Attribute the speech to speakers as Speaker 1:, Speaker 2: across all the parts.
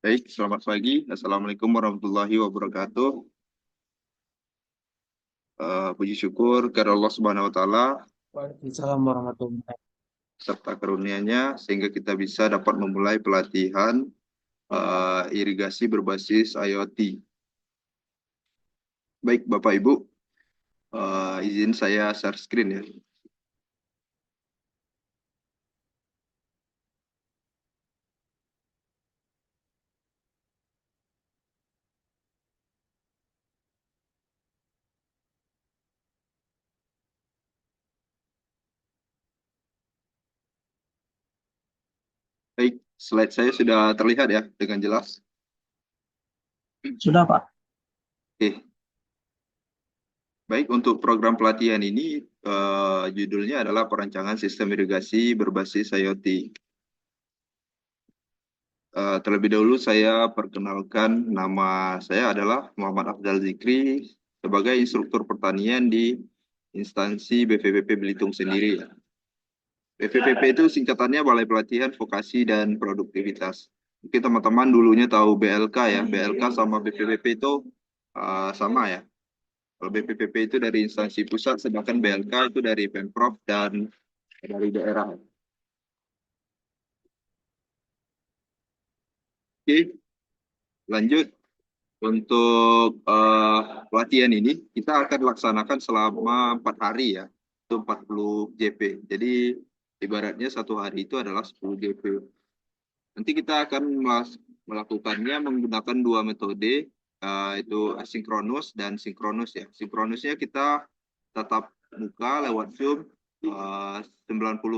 Speaker 1: Baik, selamat pagi. Assalamualaikum warahmatullahi wabarakatuh. Puji syukur kepada Allah Subhanahu wa Ta'ala
Speaker 2: Waalaikumsalam warahmatullahi wabarakatuh.
Speaker 1: serta karunia-Nya sehingga kita bisa dapat memulai pelatihan irigasi berbasis IoT. Baik, Bapak Ibu, izin saya share screen ya. Baik, slide saya sudah terlihat ya dengan jelas.
Speaker 2: Sudah, Pak.
Speaker 1: Oke, baik untuk program pelatihan ini judulnya adalah perancangan sistem irigasi berbasis IoT. Terlebih dahulu saya perkenalkan, nama saya adalah Muhammad Afdal Zikri sebagai instruktur pertanian di instansi BVPP Belitung sendiri. BVPP itu singkatannya Balai Pelatihan Vokasi dan Produktivitas. Mungkin teman-teman dulunya tahu BLK ya, BLK sama BVPP itu sama ya. Kalau BVPP itu dari instansi pusat, sedangkan BLK itu dari Pemprov dan dari daerah. Oke, lanjut. Untuk pelatihan ini kita akan laksanakan selama 4 hari ya, itu 40 JP. Jadi ibaratnya satu hari itu adalah 10 JP. Nanti kita akan melakukannya menggunakan dua metode, itu asinkronus dan sinkronus ya. Sinkronusnya kita tatap muka lewat Zoom 90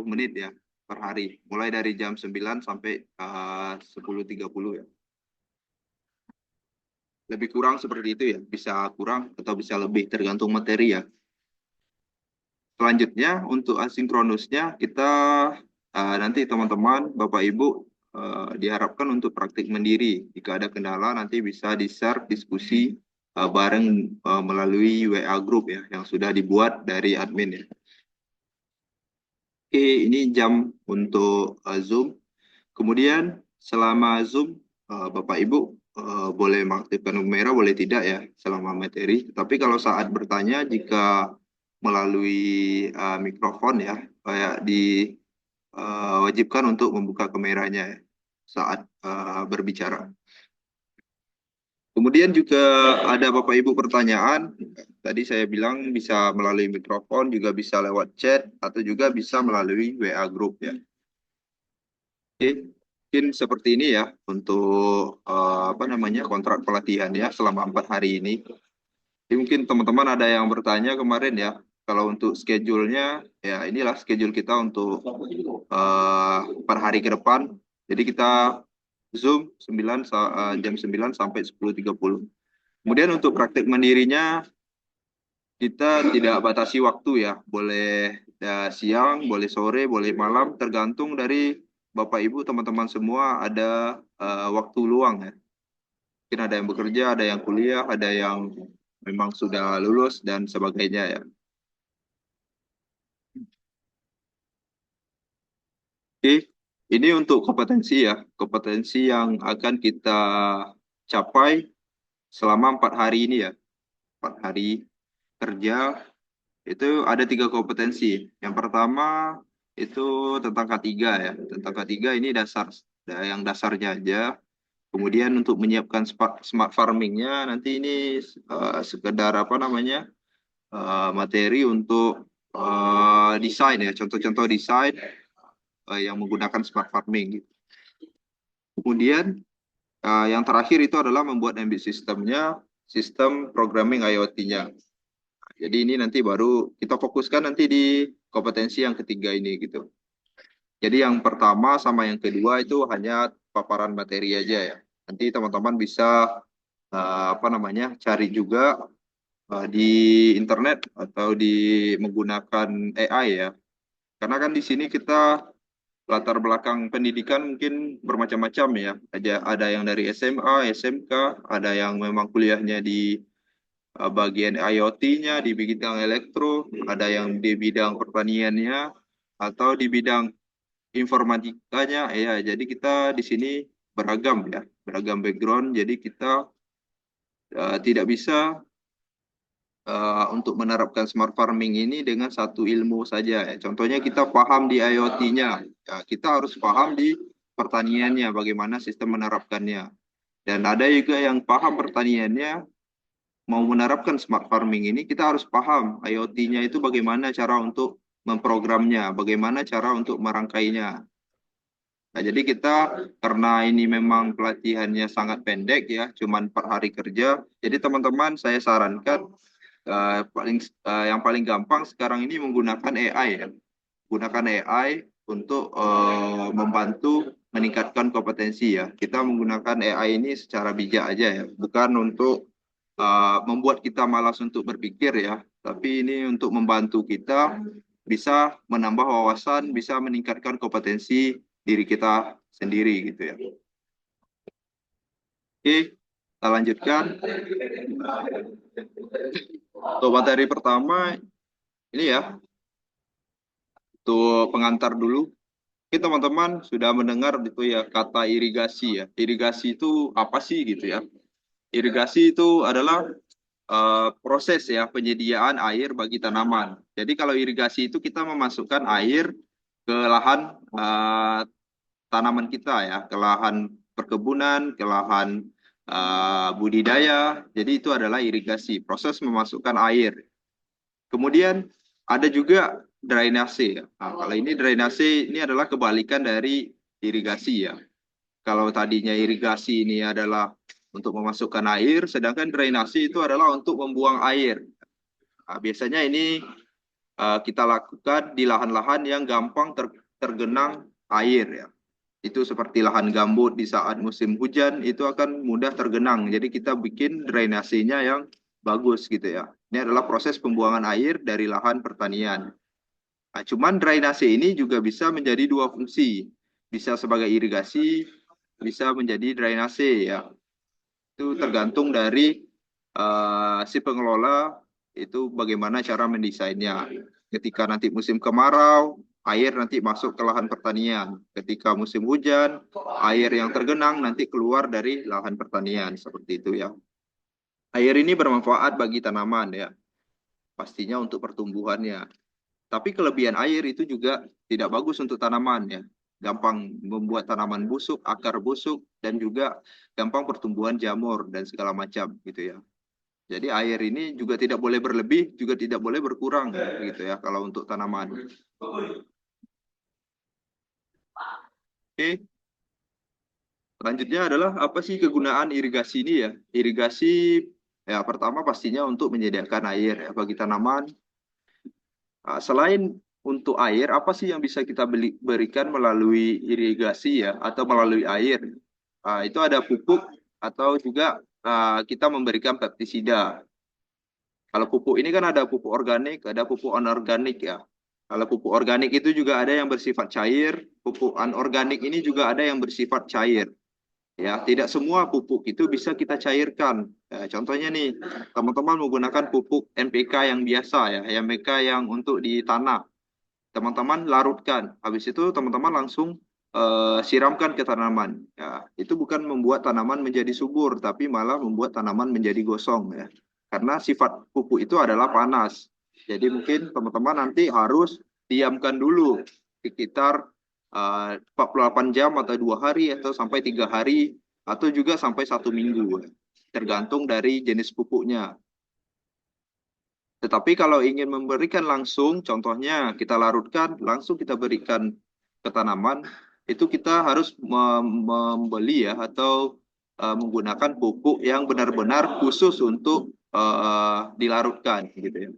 Speaker 1: menit ya per hari, mulai dari jam 9 sampai 10.30 ya. Lebih kurang seperti itu ya, bisa kurang atau bisa lebih tergantung materi ya. Selanjutnya untuk asinkronusnya kita nanti teman-teman Bapak Ibu diharapkan untuk praktik mandiri. Jika ada kendala nanti bisa di-share diskusi bareng melalui WA group ya yang sudah dibuat dari admin ya. Oke, ini jam untuk Zoom. Kemudian selama Zoom Bapak Ibu boleh mengaktifkan lampu merah, boleh tidak ya selama materi. Tapi kalau saat bertanya, jika melalui mikrofon ya, kayak diwajibkan untuk membuka kameranya ya, saat berbicara. Kemudian juga ada Bapak Ibu pertanyaan, tadi saya bilang bisa melalui mikrofon, juga bisa lewat chat, atau juga bisa melalui WA group ya. Oke. Mungkin seperti ini ya untuk kontrak pelatihan ya selama 4 hari ini. Jadi mungkin teman-teman ada yang bertanya kemarin ya, kalau untuk schedule-nya ya inilah schedule kita untuk per hari ke depan. Jadi kita Zoom jam 9 sampai 10.30. Kemudian untuk praktik mandirinya kita tidak batasi waktu ya, boleh siang, boleh sore, boleh malam, tergantung dari Bapak Ibu teman-teman semua ada waktu luang ya. Mungkin ada yang bekerja, ada yang kuliah, ada yang memang sudah lulus dan sebagainya ya. Oke, ini untuk kompetensi ya, kompetensi yang akan kita capai selama 4 hari ini ya. 4 hari kerja itu ada 3 kompetensi. Yang pertama itu tentang K3 ya. Tentang K3 ini dasar, yang dasarnya aja. Kemudian untuk menyiapkan smart farmingnya nanti ini sekedar materi untuk desain ya, contoh-contoh desain yang menggunakan smart farming gitu. Kemudian yang terakhir itu adalah membuat MB sistemnya, sistem programming IoT-nya. Jadi ini nanti baru kita fokuskan nanti di kompetensi yang ketiga ini gitu. Jadi yang pertama sama yang kedua itu hanya paparan materi aja ya. Nanti teman-teman bisa cari juga di internet atau menggunakan AI ya. Karena kan di sini kita latar belakang pendidikan mungkin bermacam-macam ya. Ada yang dari SMA, SMK, ada yang memang kuliahnya di bagian IoT-nya, di bidang elektro, ada yang di bidang pertaniannya, atau di bidang informatikanya. Ya, jadi kita di sini beragam ya. beragam background. Jadi kita tidak bisa untuk menerapkan smart farming ini dengan satu ilmu saja. Contohnya kita paham di IoT-nya, ya, kita harus paham di pertaniannya, bagaimana sistem menerapkannya. Dan ada juga yang paham pertaniannya, mau menerapkan smart farming ini, kita harus paham IoT-nya itu bagaimana cara untuk memprogramnya, bagaimana cara untuk merangkainya. Nah, jadi kita karena ini memang pelatihannya sangat pendek ya, cuman per hari kerja. Jadi teman-teman saya sarankan yang paling gampang sekarang ini menggunakan AI ya. Gunakan AI untuk membantu meningkatkan kompetensi ya. Kita menggunakan AI ini secara bijak aja ya, bukan untuk membuat kita malas untuk berpikir ya, tapi ini untuk membantu kita bisa menambah wawasan, bisa meningkatkan kompetensi diri kita sendiri gitu ya. Oke, kita lanjutkan. Untuk materi pertama ini ya, untuk pengantar dulu. Oke, teman-teman sudah mendengar itu ya kata irigasi ya. Irigasi itu apa sih gitu ya? Irigasi itu adalah proses ya penyediaan air bagi tanaman. Jadi kalau irigasi itu kita memasukkan air ke lahan tanaman kita ya, ke lahan perkebunan, ke lahan budidaya. Jadi itu adalah irigasi, proses memasukkan air. Kemudian ada juga drainase ya. Nah, kalau ini drainase ini adalah kebalikan dari irigasi ya. Kalau tadinya irigasi ini adalah untuk memasukkan air, sedangkan drainase itu adalah untuk membuang air. Nah, biasanya ini kita lakukan di lahan-lahan yang gampang tergenang air ya. Itu seperti lahan gambut di saat musim hujan itu akan mudah tergenang. Jadi kita bikin drainasenya yang bagus gitu ya. Ini adalah proses pembuangan air dari lahan pertanian. Nah, cuman drainase ini juga bisa menjadi dua fungsi. Bisa sebagai irigasi, bisa menjadi drainase ya. Itu tergantung dari si pengelola itu bagaimana cara mendesainnya. Ketika nanti musim kemarau, air nanti masuk ke lahan pertanian. Ketika musim hujan, air yang tergenang nanti keluar dari lahan pertanian. Seperti itu ya. Air ini bermanfaat bagi tanaman ya. Pastinya untuk pertumbuhannya. Tapi kelebihan air itu juga tidak bagus untuk tanaman ya. Gampang membuat tanaman busuk, akar busuk, dan juga gampang pertumbuhan jamur dan segala macam gitu ya. Jadi air ini juga tidak boleh berlebih, juga tidak boleh berkurang gitu ya kalau untuk tanaman. Oke, selanjutnya adalah apa sih kegunaan irigasi ini ya? Irigasi ya pertama pastinya untuk menyediakan air ya, bagi tanaman. Selain untuk air, apa sih yang bisa kita berikan melalui irigasi ya atau melalui air? Itu ada pupuk atau juga kita memberikan pestisida. Kalau pupuk ini kan ada pupuk organik, ada pupuk anorganik ya. Kalau pupuk organik itu juga ada yang bersifat cair, pupuk anorganik ini juga ada yang bersifat cair. Ya, tidak semua pupuk itu bisa kita cairkan. Ya, contohnya nih, teman-teman menggunakan pupuk NPK yang biasa ya, NPK yang untuk di tanah. Teman-teman larutkan. Habis itu teman-teman langsung siramkan ke tanaman. Ya, itu bukan membuat tanaman menjadi subur, tapi malah membuat tanaman menjadi gosong ya. Karena sifat pupuk itu adalah panas. Jadi mungkin teman-teman nanti harus diamkan dulu sekitar 48 jam atau 2 hari atau sampai 3 hari atau juga sampai 1 minggu tergantung dari jenis pupuknya. Tetapi kalau ingin memberikan langsung, contohnya kita larutkan, langsung kita berikan ke tanaman, itu kita harus membeli ya atau menggunakan pupuk yang benar-benar khusus untuk dilarutkan gitu ya.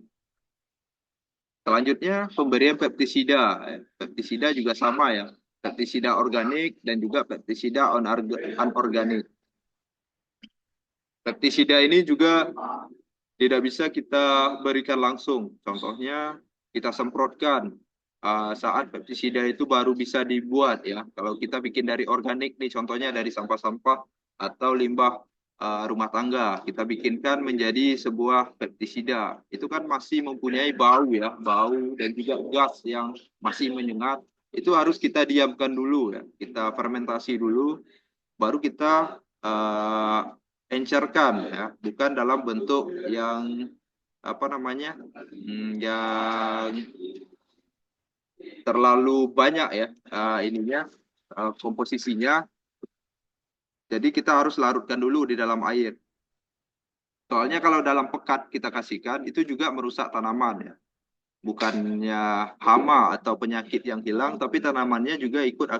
Speaker 1: Selanjutnya pemberian pestisida. Pestisida juga sama ya. Pestisida organik dan juga pestisida anorganik. Pestisida ini juga tidak bisa kita berikan langsung. Contohnya kita semprotkan saat pestisida itu baru bisa dibuat ya. Kalau kita bikin dari organik nih, contohnya dari sampah-sampah atau limbah rumah tangga, kita bikinkan menjadi sebuah pestisida. Itu kan masih mempunyai bau ya, bau dan juga gas yang masih menyengat. Itu harus kita diamkan dulu ya, kita fermentasi dulu, baru kita encerkan ya, bukan dalam bentuk yang apa namanya, yang terlalu banyak ya, ininya, komposisinya. Jadi kita harus larutkan dulu di dalam air. Soalnya kalau dalam pekat kita kasihkan itu juga merusak tanaman ya. Bukannya hama atau penyakit yang hilang, tapi tanamannya juga ikut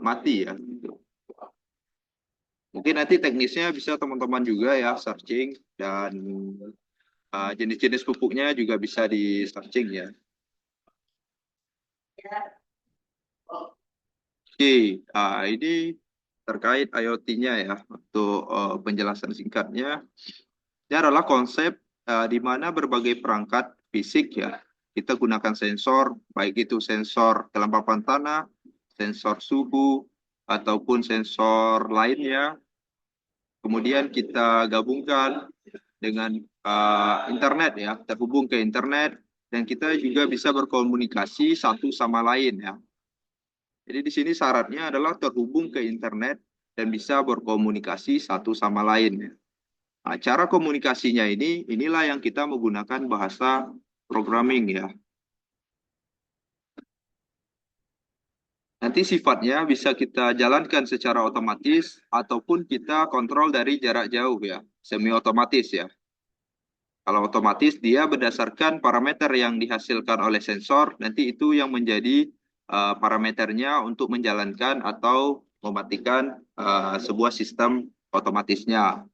Speaker 1: mati ya. Mungkin nanti teknisnya bisa teman-teman juga ya searching, dan jenis-jenis pupuknya juga bisa di searching ya. Oke, ini terkait IoT-nya ya, untuk penjelasan singkatnya. Ini adalah konsep di mana berbagai perangkat fisik ya, kita gunakan sensor, baik itu sensor kelembapan tanah, sensor suhu, ataupun sensor lainnya. Kemudian kita gabungkan dengan internet ya, terhubung ke internet, dan kita juga bisa berkomunikasi satu sama lain ya. Jadi di sini syaratnya adalah terhubung ke internet dan bisa berkomunikasi satu sama lain ya. Nah, cara komunikasinya inilah yang kita menggunakan bahasa programming ya. Nanti sifatnya bisa kita jalankan secara otomatis ataupun kita kontrol dari jarak jauh ya, semi otomatis ya. Kalau otomatis dia berdasarkan parameter yang dihasilkan oleh sensor, nanti itu yang menjadi parameternya untuk menjalankan atau mematikan sebuah sistem otomatisnya.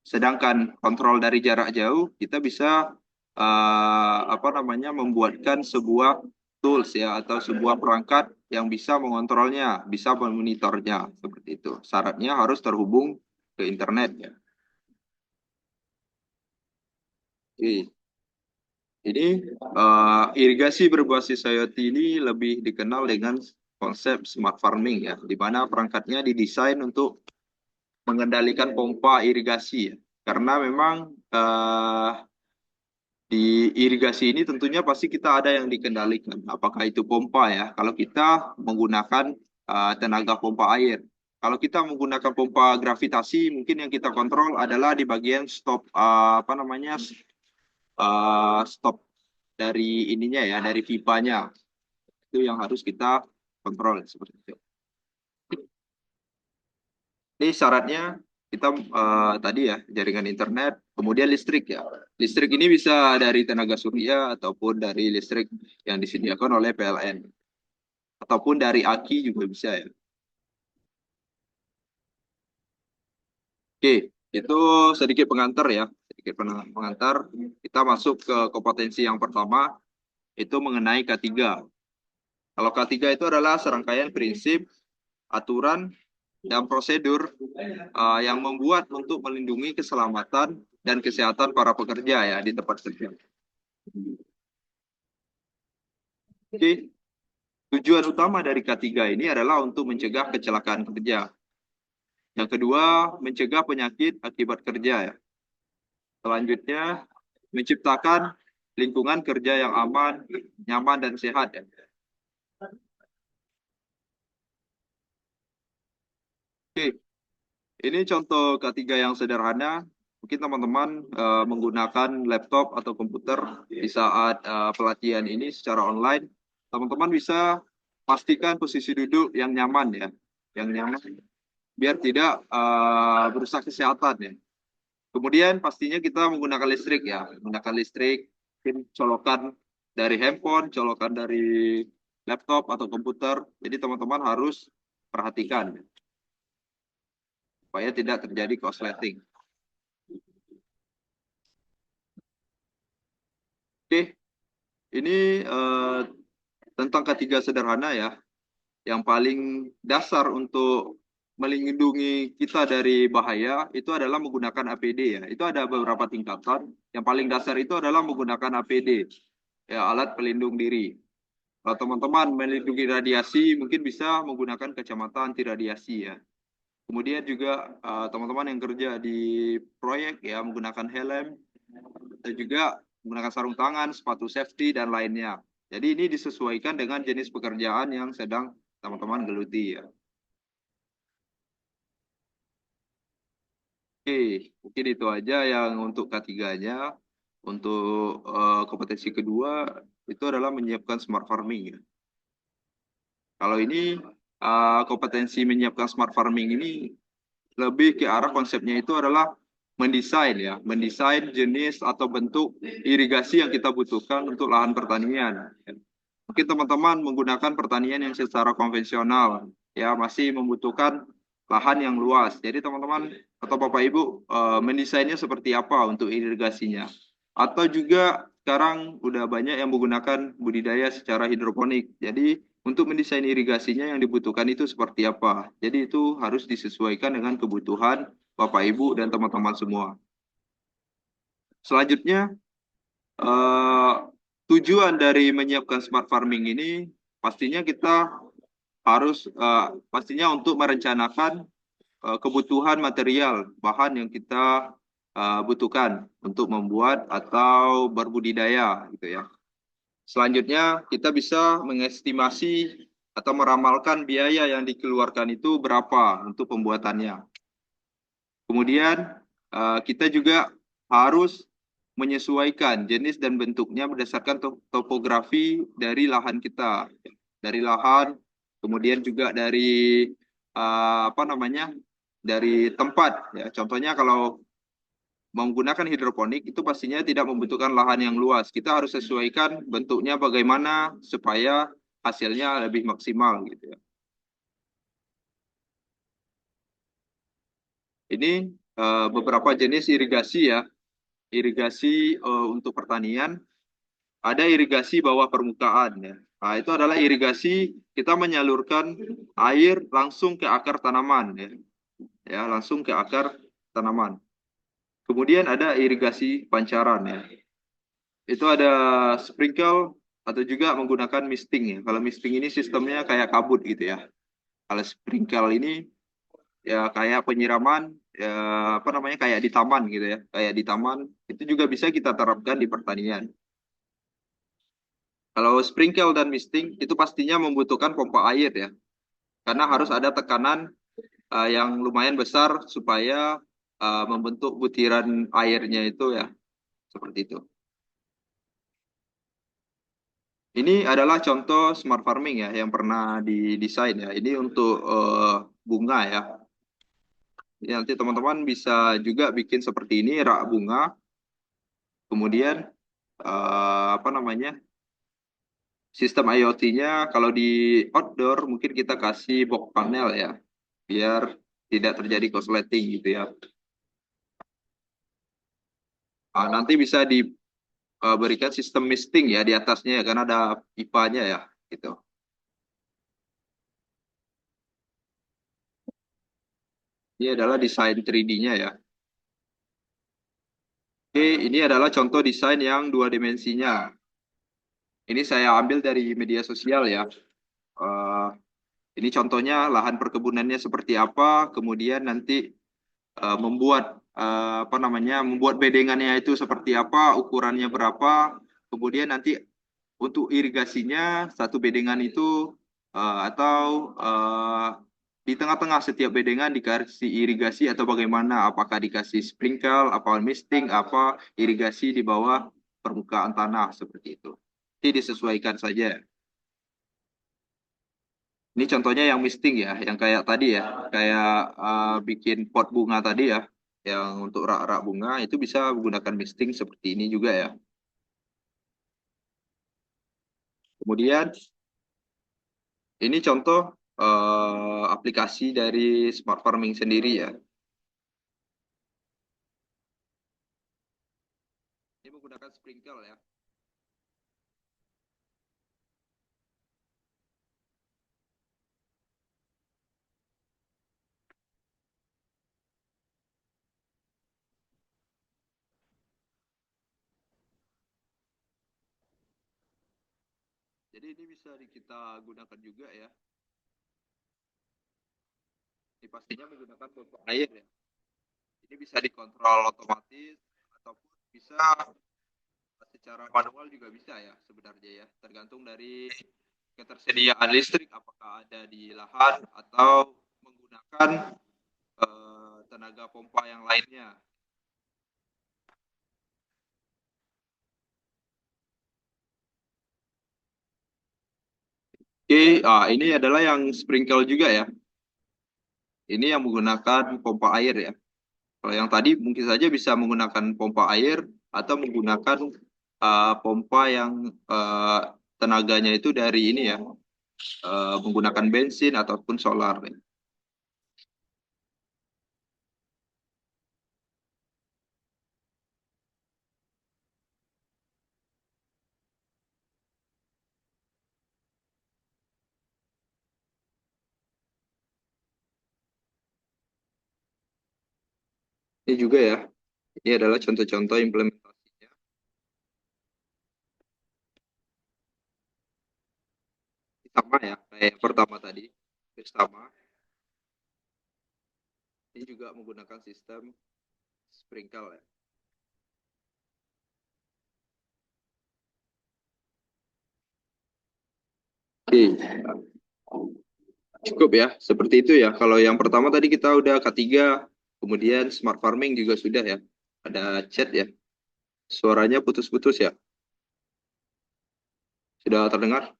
Speaker 1: Sedangkan kontrol dari jarak jauh, kita bisa apa namanya, membuatkan sebuah tools ya, atau sebuah perangkat yang bisa mengontrolnya, bisa memonitornya seperti itu. Syaratnya harus terhubung ke internet ya. Oke. Ini irigasi berbasis IoT ini lebih dikenal dengan konsep smart farming ya, di mana perangkatnya didesain untuk mengendalikan pompa irigasi ya. Karena memang di irigasi ini tentunya pasti kita ada yang dikendalikan. Apakah itu pompa ya? Kalau kita menggunakan tenaga pompa air. Kalau kita menggunakan pompa gravitasi, mungkin yang kita kontrol adalah di bagian stop apa namanya, stop dari ininya ya, dari pipanya. Itu yang harus kita kontrol seperti itu. Ini syaratnya kita tadi ya, jaringan internet, kemudian listrik ya. Listrik ini bisa dari tenaga surya ataupun dari listrik yang disediakan oleh PLN, ataupun dari aki juga bisa ya. Oke, itu sedikit pengantar ya, sedikit pengantar. Kita masuk ke kompetensi yang pertama, itu mengenai K3. Kalau K3 itu adalah serangkaian prinsip, aturan, dan prosedur yang membuat untuk melindungi keselamatan dan kesehatan para pekerja ya di tempat kerja. Oke, tujuan utama dari K3 ini adalah untuk mencegah kecelakaan kerja. Yang kedua, mencegah penyakit akibat kerja ya. Selanjutnya, menciptakan lingkungan kerja yang aman, nyaman, dan sehat ya. Oke, ini contoh K3 yang sederhana. Mungkin teman-teman menggunakan laptop atau komputer di saat pelatihan ini secara online. Teman-teman bisa pastikan posisi duduk yang nyaman ya, yang nyaman biar tidak merusak kesehatan ya. Kemudian pastinya kita menggunakan listrik ya, menggunakan listrik, mungkin colokan dari handphone, colokan dari laptop atau komputer. Jadi teman-teman harus perhatikan supaya tidak terjadi korsleting. Oke, ini tentang ketiga sederhana ya, yang paling dasar untuk melindungi kita dari bahaya itu adalah menggunakan APD ya. Itu ada beberapa tingkatan. Yang paling dasar itu adalah menggunakan APD, ya, alat pelindung diri. Kalau teman-teman melindungi radiasi, mungkin bisa menggunakan kacamata anti radiasi ya. Kemudian juga teman-teman yang kerja di proyek ya, menggunakan helm, dan juga menggunakan sarung tangan, sepatu safety, dan lainnya. Jadi ini disesuaikan dengan jenis pekerjaan yang sedang teman-teman geluti ya. Oke, mungkin itu aja yang untuk K3-nya. Untuk kompetensi kedua itu adalah menyiapkan smart farming ya. Kalau ini kompetensi menyiapkan smart farming ini lebih ke arah konsepnya itu adalah mendesain ya, mendesain jenis atau bentuk irigasi yang kita butuhkan untuk lahan pertanian. Mungkin teman-teman menggunakan pertanian yang secara konvensional, ya masih membutuhkan lahan yang luas. Jadi teman-teman atau Bapak Ibu mendesainnya seperti apa untuk irigasinya. Atau juga sekarang udah banyak yang menggunakan budidaya secara hidroponik. Jadi untuk mendesain irigasinya yang dibutuhkan itu seperti apa. Jadi itu harus disesuaikan dengan kebutuhan Bapak Ibu dan teman-teman semua. Selanjutnya eh, tujuan dari menyiapkan smart farming ini pastinya kita harus pastinya untuk merencanakan kebutuhan material bahan yang kita butuhkan untuk membuat atau berbudidaya gitu ya. Selanjutnya kita bisa mengestimasi atau meramalkan biaya yang dikeluarkan itu berapa untuk pembuatannya. Kemudian kita juga harus menyesuaikan jenis dan bentuknya berdasarkan topografi dari lahan kita, dari lahan, kemudian juga dari apa namanya, dari tempat. Ya, contohnya kalau menggunakan hidroponik itu pastinya tidak membutuhkan lahan yang luas. Kita harus sesuaikan bentuknya bagaimana supaya hasilnya lebih maksimal gitu ya. Ini beberapa jenis irigasi ya. Irigasi untuk pertanian, ada irigasi bawah permukaan ya. Nah, itu adalah irigasi kita menyalurkan air langsung ke akar tanaman ya. Ya, langsung ke akar tanaman. Kemudian ada irigasi pancaran ya. Itu ada sprinkle atau juga menggunakan misting ya. Kalau misting ini sistemnya kayak kabut gitu ya. Kalau sprinkle ini ya kayak penyiraman ya, apa namanya, kayak di taman gitu ya. Kayak di taman itu juga bisa kita terapkan di pertanian. Kalau sprinkle dan misting itu pastinya membutuhkan pompa air ya. Karena harus ada tekanan yang lumayan besar supaya membentuk butiran airnya itu ya, seperti itu. Ini adalah contoh smart farming ya yang pernah didesain ya. Ini untuk bunga ya. Jadi nanti teman-teman bisa juga bikin seperti ini rak bunga. Kemudian apa namanya, sistem IoT-nya kalau di outdoor mungkin kita kasih box panel ya, biar tidak terjadi korsleting gitu ya. Nanti bisa diberikan sistem misting ya di atasnya ya, karena ada pipanya ya gitu. Ini adalah desain 3D-nya ya. Oke, ini adalah contoh desain yang dua dimensinya. Ini saya ambil dari media sosial ya. Eh, ini contohnya lahan perkebunannya seperti apa, kemudian nanti membuat apa namanya, membuat bedengannya itu seperti apa, ukurannya berapa, kemudian nanti untuk irigasinya satu bedengan itu atau di tengah-tengah setiap bedengan dikasih irigasi atau bagaimana, apakah dikasih sprinkle, apa misting, apa irigasi di bawah permukaan tanah seperti itu. Jadi disesuaikan saja. Ini contohnya yang misting ya, yang kayak tadi ya, kayak bikin pot bunga tadi ya, yang untuk rak-rak bunga itu bisa menggunakan misting seperti ini juga ya. Kemudian ini contoh aplikasi dari smart farming sendiri ya. Ini menggunakan sprinkle ya. Jadi ini bisa kita gunakan juga ya. Ini pastinya menggunakan pompa air ya. Ini bisa dikontrol otomatis ataupun bisa secara manual juga bisa ya sebenarnya ya. Tergantung dari ketersediaan listrik apakah ada di lahan atau menggunakan tenaga pompa yang lainnya. Oke, ini adalah yang sprinkle juga ya. Ini yang menggunakan pompa air ya. Kalau yang tadi mungkin saja bisa menggunakan pompa air atau menggunakan pompa yang tenaganya itu dari ini ya, menggunakan bensin ataupun solar. Ini juga ya, ini adalah contoh-contoh implementasinya. Sama ya, kayak yang pertama tadi, sama. Ini juga menggunakan sistem sprinkle ya. Oke, cukup ya, seperti itu ya. Kalau yang pertama tadi kita udah K3, kemudian smart farming juga sudah ya. Ada chat ya. Suaranya putus-putus ya. Sudah terdengar?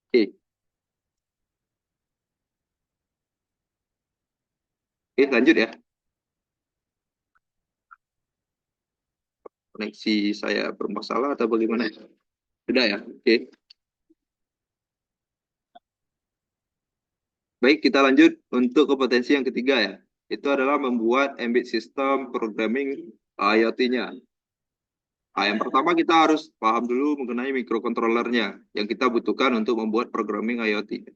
Speaker 1: Oke, oke lanjut ya. Koneksi saya bermasalah atau bagaimana? Sudah ya. Oke. Baik, kita lanjut untuk kompetensi yang ketiga ya. Itu adalah membuat embedded system programming IoT-nya. Nah, yang pertama kita harus paham dulu mengenai microcontrollernya yang kita butuhkan untuk membuat programming IoT.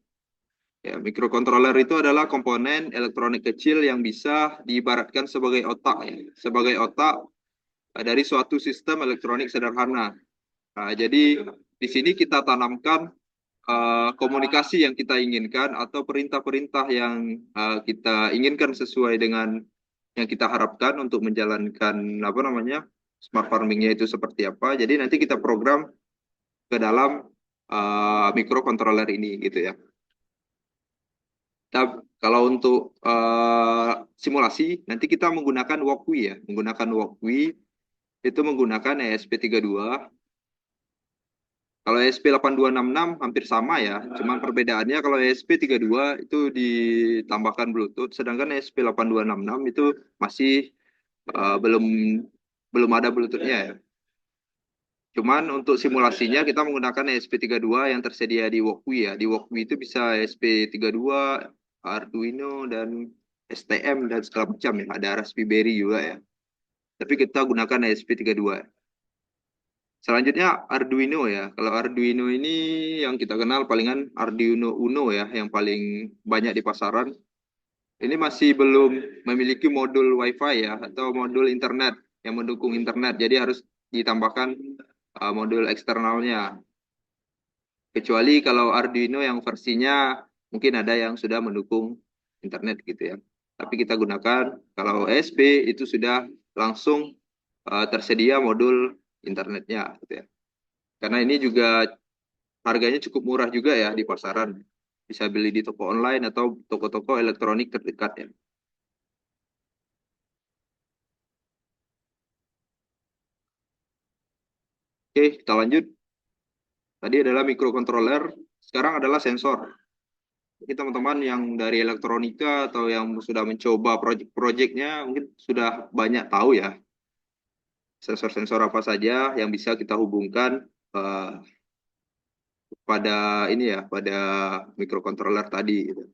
Speaker 1: Ya, microcontroller itu adalah komponen elektronik kecil yang bisa diibaratkan sebagai otak ya. Sebagai otak dari suatu sistem elektronik sederhana. Nah, jadi di sini kita tanamkan komunikasi yang kita inginkan atau perintah-perintah yang kita inginkan sesuai dengan yang kita harapkan untuk menjalankan apa namanya smart farmingnya itu seperti apa. Jadi nanti kita program ke dalam microcontroller ini gitu ya. Nah, kalau untuk simulasi nanti kita menggunakan Walkwi ya, menggunakan Walkwi itu menggunakan ESP32. Kalau ESP8266 hampir sama ya, cuman perbedaannya kalau ESP32 itu ditambahkan Bluetooth, sedangkan ESP8266 itu masih belum belum ada Bluetooth-nya ya. Cuman untuk simulasinya kita menggunakan ESP32 yang tersedia di Walkwi ya. Di Walkwi itu bisa ESP32, Arduino dan STM dan segala macam ya. Ada Raspberry juga ya. Tapi kita gunakan ESP32. Selanjutnya Arduino ya. Kalau Arduino ini yang kita kenal palingan Arduino Uno ya, yang paling banyak di pasaran. Ini masih belum memiliki modul WiFi ya, atau modul internet yang mendukung internet. Jadi harus ditambahkan modul eksternalnya. Kecuali kalau Arduino yang versinya mungkin ada yang sudah mendukung internet gitu ya. Tapi kita gunakan kalau ESP itu sudah langsung tersedia modul internetnya gitu ya. Karena ini juga harganya cukup murah juga ya di pasaran. Bisa beli di toko online atau toko-toko elektronik terdekat ya. Oke, kita lanjut. Tadi adalah microcontroller, sekarang adalah sensor. Jadi teman-teman yang dari elektronika atau yang sudah mencoba proyek-proyeknya mungkin sudah banyak tahu ya sensor-sensor apa saja yang bisa kita hubungkan eh, pada ini ya, pada microcontroller tadi gitu.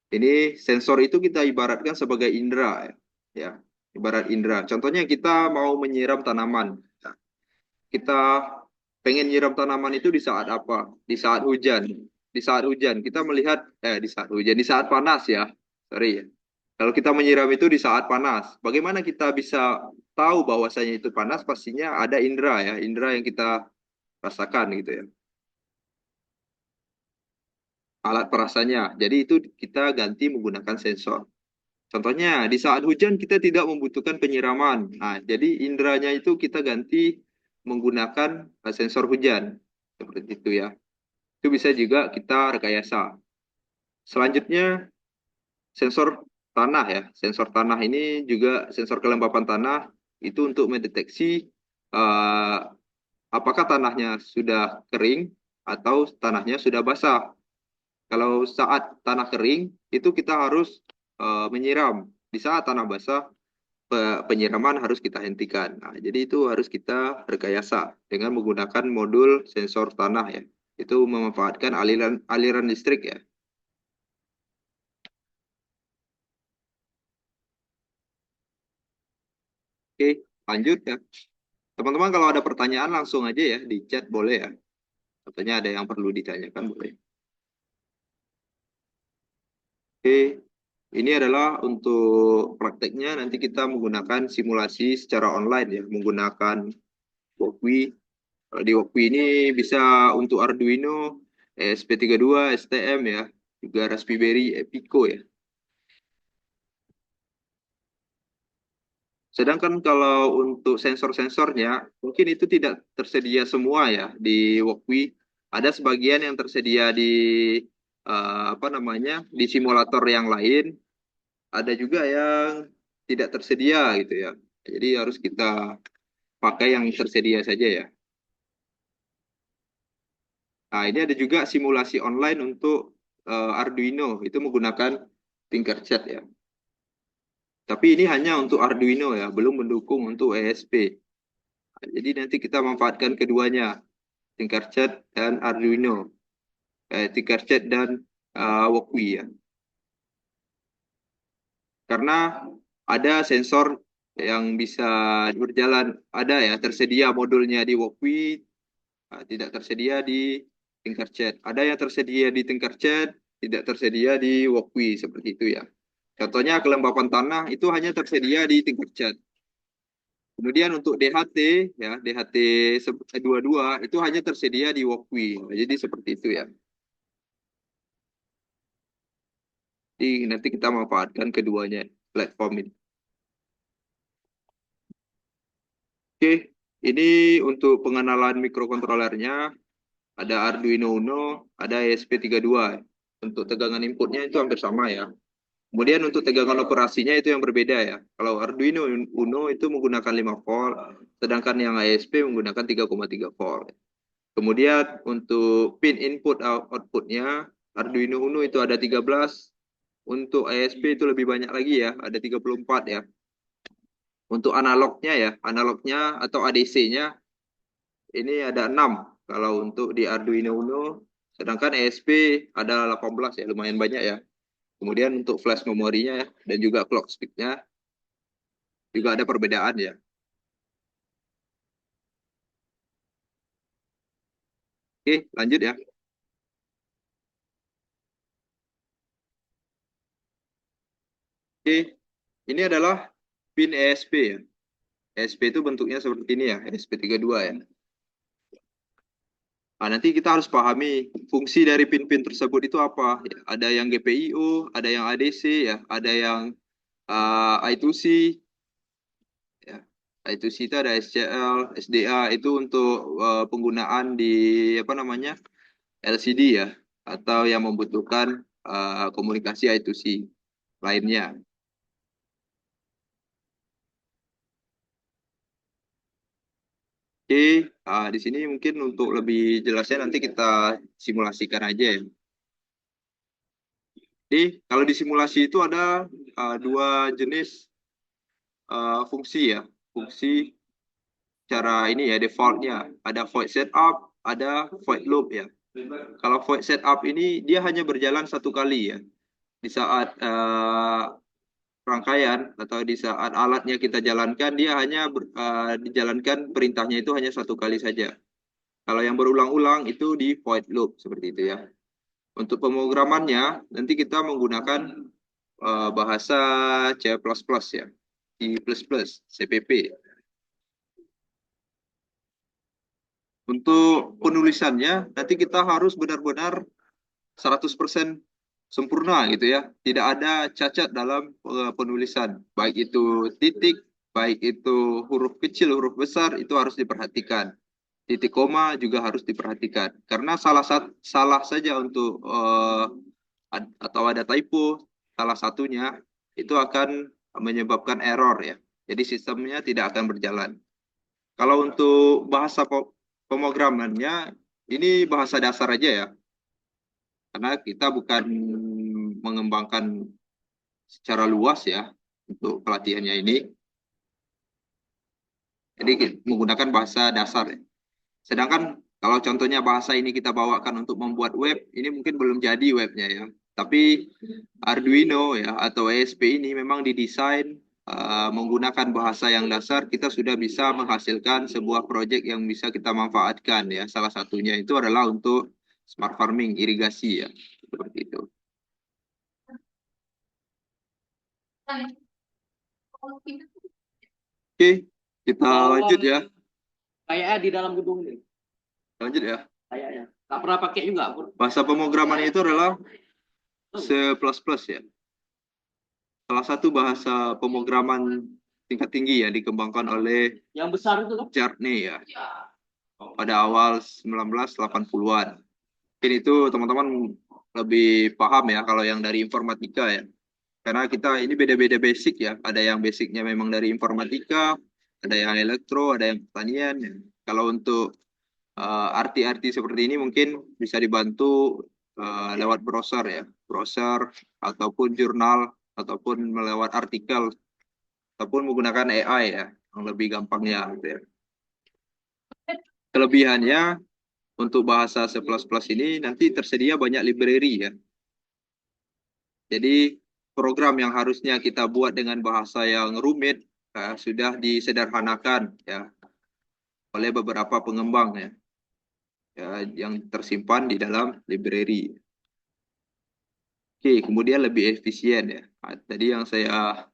Speaker 1: Ini sensor itu kita ibaratkan sebagai indera ya, ibarat indera. Contohnya kita mau menyiram tanaman. Kita pengen nyiram tanaman itu di saat apa? Di saat hujan. Di saat hujan kita melihat di saat hujan, di saat panas ya. Sorry ya. Kalau kita menyiram itu di saat panas, bagaimana kita bisa tahu bahwasanya itu panas? Pastinya ada indera ya, indera yang kita rasakan gitu ya. Alat perasanya. Jadi itu kita ganti menggunakan sensor. Contohnya, di saat hujan kita tidak membutuhkan penyiraman. Nah, jadi inderanya itu kita ganti menggunakan sensor hujan. Seperti itu ya. Itu bisa juga kita rekayasa. Selanjutnya, sensor. tanah ya. Sensor tanah ini juga sensor kelembapan tanah itu untuk mendeteksi eh, apakah tanahnya sudah kering atau tanahnya sudah basah. Kalau saat tanah kering itu kita harus menyiram. Di saat tanah basah penyiraman harus kita hentikan. Nah, jadi itu harus kita rekayasa dengan menggunakan modul sensor tanah ya. Itu memanfaatkan aliran aliran listrik ya. Oke, lanjut ya. Teman-teman kalau ada pertanyaan langsung aja ya di chat boleh ya. Katanya ada yang perlu ditanyakan boleh. Oke, ini adalah untuk prakteknya nanti kita menggunakan simulasi secara online ya, menggunakan Walkwi. Kalau di Walkwi ini bisa untuk Arduino, ESP32, STM ya, juga Raspberry Pico ya. Sedangkan kalau untuk sensor-sensornya, mungkin itu tidak tersedia semua ya di Walkwi. Ada sebagian yang tersedia di apa namanya di simulator yang lain, ada juga yang tidak tersedia gitu ya. Jadi harus kita pakai yang tersedia saja ya. Nah, ini ada juga simulasi online untuk Arduino, itu menggunakan Tinkercad ya. Tapi ini hanya untuk Arduino ya, belum mendukung untuk ESP. Nah, jadi nanti kita manfaatkan keduanya, Tinkercad dan Arduino, Tinkercad dan Walkwi ya. Karena ada sensor yang bisa berjalan, ada ya tersedia modulnya di Walkwi, tidak tersedia di Tinkercad. Ada yang tersedia di Tinkercad, tidak tersedia di Walkwi seperti itu ya. Contohnya kelembapan tanah itu hanya tersedia di Tinkercad. Kemudian untuk DHT ya, DHT 22 itu hanya tersedia di Walkwi. Jadi seperti itu ya. Jadi nanti kita manfaatkan keduanya platform ini. Oke, ini untuk pengenalan mikrokontrolernya ada Arduino Uno, ada ESP32. Untuk tegangan inputnya itu hampir sama ya. Kemudian untuk tegangan operasinya itu yang berbeda ya. Kalau Arduino Uno itu menggunakan 5 volt, sedangkan yang ESP menggunakan 3,3 volt. Kemudian untuk pin input outputnya Arduino Uno itu ada 13, untuk ESP itu lebih banyak lagi ya, ada 34 ya. Untuk analognya ya, analognya atau ADC-nya ini ada 6 kalau untuk di Arduino Uno, sedangkan ESP ada 18 ya, lumayan banyak ya. Kemudian untuk flash memorinya ya, dan juga clock speed-nya juga ada perbedaan ya. Oke, lanjut ya. Oke, ini adalah pin ESP ya. ESP itu bentuknya seperti ini ya, ESP32 ya. Nah, nanti kita harus pahami fungsi dari pin-pin tersebut itu apa. Ya, ada yang GPIO, ada yang ADC ya, ada yang I2C ya. I2C itu ada SCL, SDA itu untuk penggunaan di apa namanya LCD ya, atau yang membutuhkan komunikasi I2C lainnya. Oke, di sini mungkin untuk lebih jelasnya nanti kita simulasikan aja ya. Jadi kalau di simulasi itu ada dua jenis fungsi ya. Fungsi cara ini ya defaultnya. Ada void setup, ada void loop ya. Kalau void setup ini dia hanya berjalan satu kali ya. Di saat rangkaian atau di saat alatnya kita jalankan dia hanya dijalankan perintahnya itu hanya satu kali saja. Kalau yang berulang-ulang itu di void loop seperti itu ya. Untuk pemrogramannya nanti kita menggunakan bahasa C++ ya, C++, CPP. Untuk penulisannya nanti kita harus benar-benar 100% sempurna gitu ya. Tidak ada cacat dalam penulisan. Baik itu titik, baik itu huruf kecil, huruf besar itu harus diperhatikan. Titik koma juga harus diperhatikan. Karena salah saja untuk atau ada typo salah satunya itu akan menyebabkan error ya. Jadi sistemnya tidak akan berjalan. Kalau untuk bahasa pemrogramannya, ini bahasa dasar aja ya. Karena kita bukan mengembangkan secara luas ya untuk pelatihannya ini. Jadi menggunakan bahasa dasar ya. Sedangkan kalau contohnya bahasa ini kita bawakan untuk membuat web, ini mungkin belum jadi webnya ya. Tapi Arduino ya atau ESP ini memang didesain menggunakan bahasa yang dasar, kita sudah bisa menghasilkan sebuah proyek yang bisa kita manfaatkan ya. Salah satunya itu adalah untuk smart farming, irigasi ya. Seperti itu. Oke, kita lanjut ya.
Speaker 3: Kayaknya di dalam gedung ini.
Speaker 1: Lanjut ya.
Speaker 3: Kayaknya. Nggak pernah pakai juga.
Speaker 1: Bahasa pemrograman itu adalah C++ ya. Salah satu bahasa pemrograman tingkat tinggi yang dikembangkan oleh
Speaker 3: Yang besar itu kan?
Speaker 1: Jarney ya. Pada awal 1980-an. Mungkin itu teman-teman lebih paham ya kalau yang dari informatika ya. Karena kita ini beda-beda basic ya. Ada yang basicnya memang dari informatika, ada yang elektro, ada yang pertanian. Ya. Kalau untuk arti-arti seperti ini mungkin bisa dibantu lewat browser ya. Browser ataupun jurnal ataupun melewat artikel ataupun menggunakan AI ya. Yang lebih gampangnya gitu ya. Kelebihannya untuk bahasa C++ ini nanti tersedia banyak library ya. Jadi program yang harusnya kita buat dengan bahasa yang rumit sudah disederhanakan ya oleh beberapa pengembang ya, yang tersimpan di dalam library. Oke, kemudian lebih efisien ya. Tadi yang saya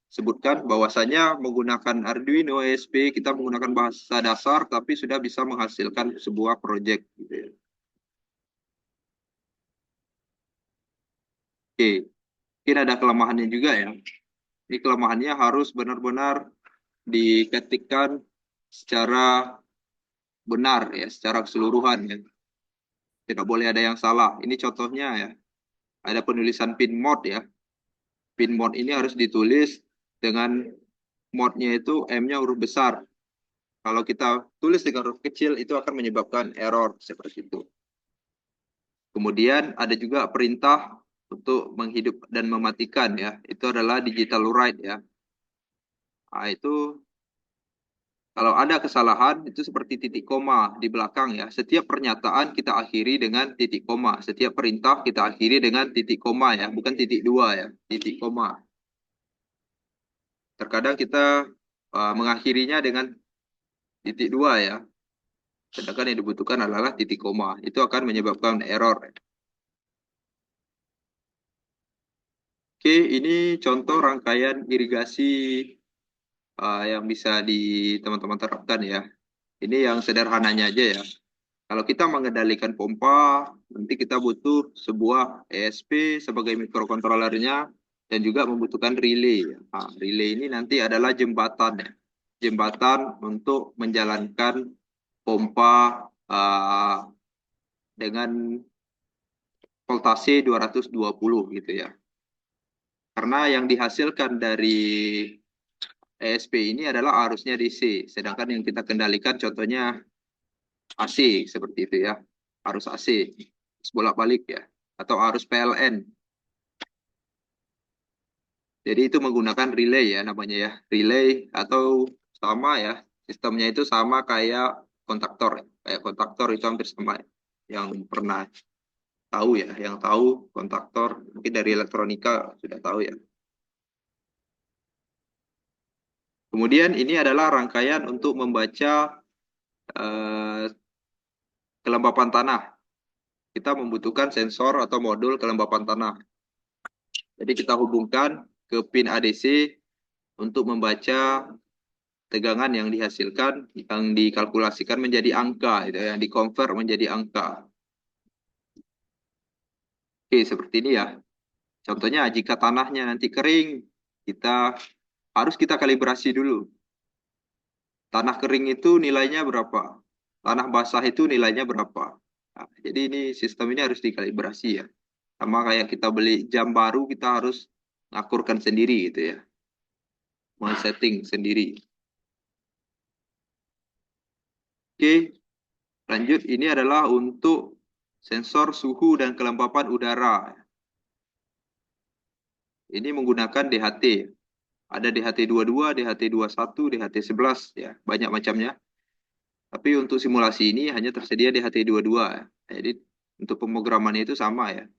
Speaker 1: sebutkan bahwasanya menggunakan Arduino ESP kita menggunakan bahasa dasar tapi sudah bisa menghasilkan sebuah project gitu ya. Oke, mungkin ada kelemahannya juga ya. Ini kelemahannya harus benar-benar diketikkan secara benar ya, secara keseluruhan ya. Tidak boleh ada yang salah. Ini contohnya ya. Ada penulisan pin mode ya. Pin mode ini harus ditulis dengan mode-nya itu M-nya huruf besar. Kalau kita tulis dengan huruf kecil itu akan menyebabkan error seperti itu. Kemudian ada juga perintah untuk menghidup dan mematikan ya. Itu adalah digital write ya. Nah, itu kalau ada kesalahan itu seperti titik koma di belakang ya. Setiap pernyataan kita akhiri dengan titik koma. Setiap perintah kita akhiri dengan titik koma ya, bukan titik dua ya, titik koma. Terkadang kita mengakhirinya dengan titik dua ya. Sedangkan yang dibutuhkan adalah titik koma. Itu akan menyebabkan error. Oke, ini contoh rangkaian irigasi yang bisa teman-teman terapkan ya. Ini yang sederhananya aja ya. Kalau kita mengendalikan pompa, nanti kita butuh sebuah ESP sebagai mikrokontrolernya dan juga membutuhkan relay. Nah, relay ini nanti adalah jembatan ya. Jembatan untuk menjalankan pompa dengan voltase 220 gitu ya. Karena yang dihasilkan dari ESP ini adalah arusnya DC, sedangkan yang kita kendalikan contohnya AC seperti itu ya, arus AC, bolak-balik ya, atau arus PLN. Jadi itu menggunakan relay ya namanya ya, relay atau sama ya, sistemnya itu sama kayak kontaktor, kayak kontaktor itu hampir sama ya. Yang pernah tahu ya, yang tahu kontaktor mungkin dari elektronika sudah tahu ya. Kemudian ini adalah rangkaian untuk membaca kelembapan tanah. Kita membutuhkan sensor atau modul kelembapan tanah. Jadi kita hubungkan ke pin ADC untuk membaca tegangan yang dihasilkan, yang dikalkulasikan menjadi angka, yang dikonvert menjadi angka. Oke, seperti ini ya. Contohnya jika tanahnya nanti kering, harus kita kalibrasi dulu. Tanah kering itu nilainya berapa? Tanah basah itu nilainya berapa? Nah, jadi ini sistem ini harus dikalibrasi ya. Sama kayak kita beli jam baru, kita harus mengakurkan sendiri gitu ya, men-setting sendiri. Oke, lanjut. Ini adalah untuk sensor suhu dan kelembapan udara. Ini menggunakan DHT. Ada DHT 22, DHT 21, DHT 11 ya, banyak macamnya. Tapi untuk simulasi ini hanya tersedia DHT 22 ya. Jadi untuk pemrogramannya itu sama ya.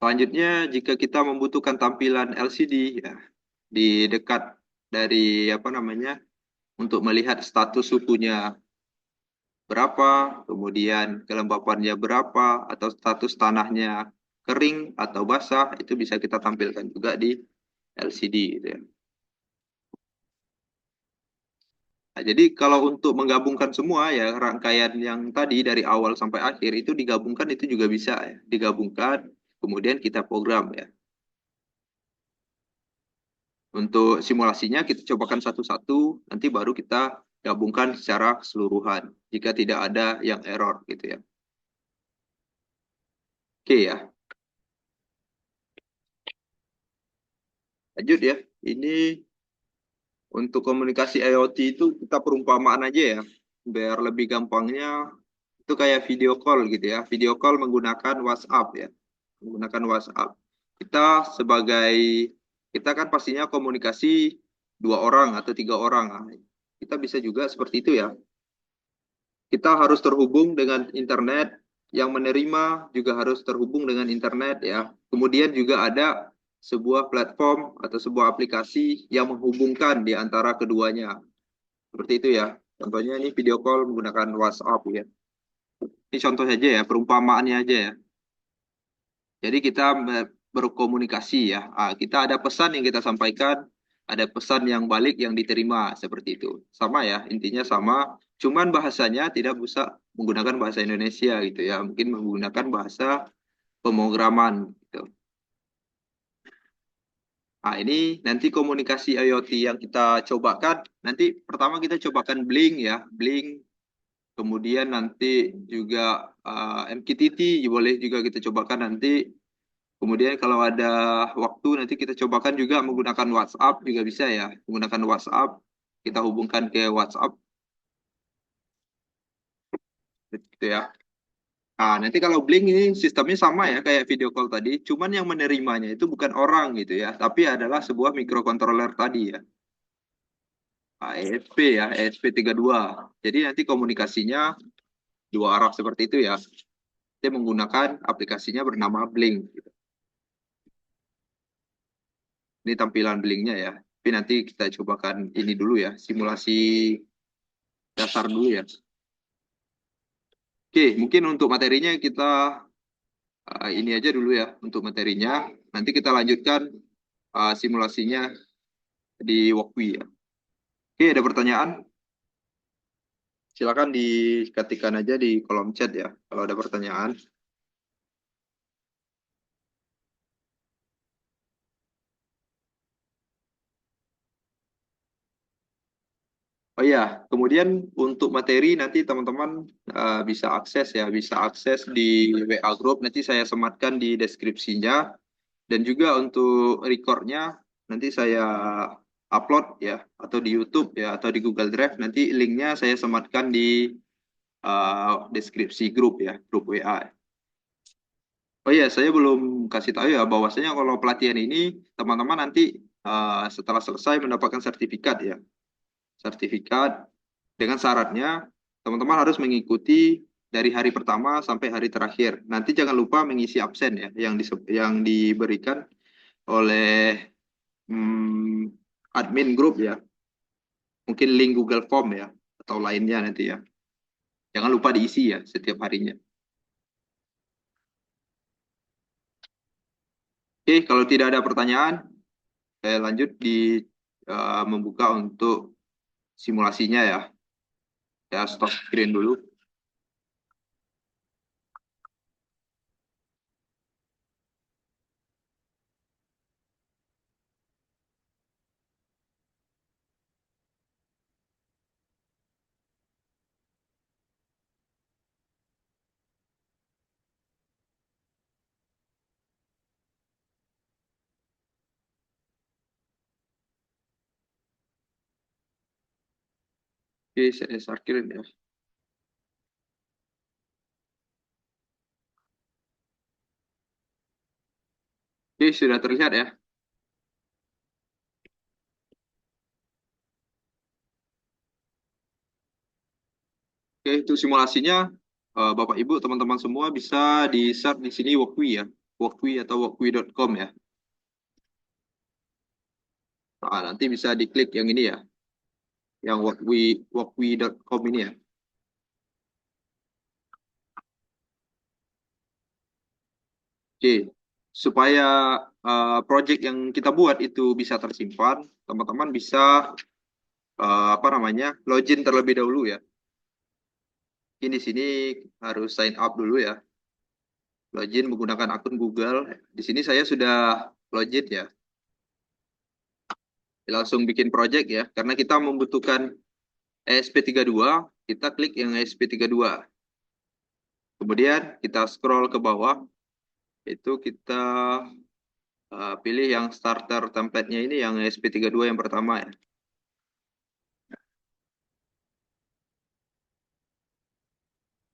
Speaker 1: Selanjutnya, jika kita membutuhkan tampilan LCD ya, di dekat dari apa namanya, untuk melihat status suhunya berapa, kemudian kelembapannya berapa, atau status tanahnya kering atau basah, itu bisa kita tampilkan juga di LCD gitu ya. Nah, jadi kalau untuk menggabungkan semua ya rangkaian yang tadi dari awal sampai akhir itu digabungkan itu juga bisa ya. Digabungkan kemudian kita program ya. Untuk simulasinya kita cobakan satu-satu, nanti baru kita gabungkan secara keseluruhan jika tidak ada yang error gitu ya. Oke ya, lanjut ya. Ini untuk komunikasi IoT itu kita perumpamaan aja ya. Biar lebih gampangnya itu kayak video call gitu ya. Video call menggunakan WhatsApp ya. Menggunakan WhatsApp. Kita kan pastinya komunikasi dua orang atau tiga orang. Nah, kita bisa juga seperti itu ya. Kita harus terhubung dengan internet, yang menerima juga harus terhubung dengan internet ya. Kemudian juga ada sebuah platform atau sebuah aplikasi yang menghubungkan di antara keduanya. Seperti itu ya. Contohnya ini video call menggunakan WhatsApp ya. Ini contoh saja ya, perumpamaannya aja ya. Jadi kita berkomunikasi ya. Kita ada pesan yang kita sampaikan, ada pesan yang balik yang diterima seperti itu. Sama ya, intinya sama. Cuman bahasanya tidak bisa menggunakan bahasa Indonesia gitu ya. Mungkin menggunakan bahasa pemrograman gitu. Nah, ini nanti komunikasi IoT yang kita cobakan. Nanti pertama kita cobakan Blink ya, Blink. Kemudian nanti juga MQTT boleh juga kita cobakan nanti. Kemudian kalau ada waktu nanti kita cobakan juga menggunakan WhatsApp juga bisa ya. Menggunakan WhatsApp, kita hubungkan ke WhatsApp gitu ya. Nah, nanti kalau Blink ini sistemnya sama ya kayak video call tadi, cuman yang menerimanya itu bukan orang gitu ya, tapi adalah sebuah microcontroller tadi ya. Nah, ESP ya, ESP32. Jadi nanti komunikasinya dua arah seperti itu ya. Dia menggunakan aplikasinya bernama Blink gitu. Ini tampilan Blinknya ya. Tapi nanti kita cobakan ini dulu ya, simulasi dasar dulu ya. Oke, mungkin untuk materinya kita ini aja dulu ya untuk materinya. Nanti kita lanjutkan simulasinya di Walkwi ya. Oke, ada pertanyaan? Silakan diketikkan aja di kolom chat ya kalau ada pertanyaan. Oh iya, kemudian untuk materi nanti teman-teman bisa akses ya, bisa akses di WA Group. Nanti saya sematkan di deskripsinya. Dan juga untuk recordnya nanti saya upload ya, atau di YouTube ya, atau di Google Drive. Nanti linknya saya sematkan di deskripsi grup ya, grup WA. Oh iya, saya belum kasih tahu ya bahwasanya kalau pelatihan ini teman-teman nanti setelah selesai mendapatkan sertifikat ya. Sertifikat dengan syaratnya teman-teman harus mengikuti dari hari pertama sampai hari terakhir. Nanti jangan lupa mengisi absen ya yang diberikan oleh admin grup ya. Mungkin link Google Form ya atau lainnya nanti ya. Jangan lupa diisi ya setiap harinya. Oke, kalau tidak ada pertanyaan, saya lanjut di membuka untuk simulasinya ya. Ya, stop screen dulu. Oke, saya parkirin ya. Oke, sudah terlihat ya. Oke, itu simulasinya. Bapak Ibu, teman-teman semua bisa di-search di sini Workwi ya. Workwi atau workwi.com ya. Nah, nanti bisa diklik yang ini ya. Yang workwi.com ini ya. Oke, supaya project yang kita buat itu bisa tersimpan, teman-teman bisa apa namanya, login terlebih dahulu ya. Ini di sini harus sign up dulu ya. Login menggunakan akun Google. Di sini saya sudah login ya. Langsung bikin project ya, karena kita membutuhkan ESP32, kita klik yang ESP32. Kemudian kita scroll ke bawah, itu kita pilih yang starter template-nya ini yang ESP32 yang pertama ya.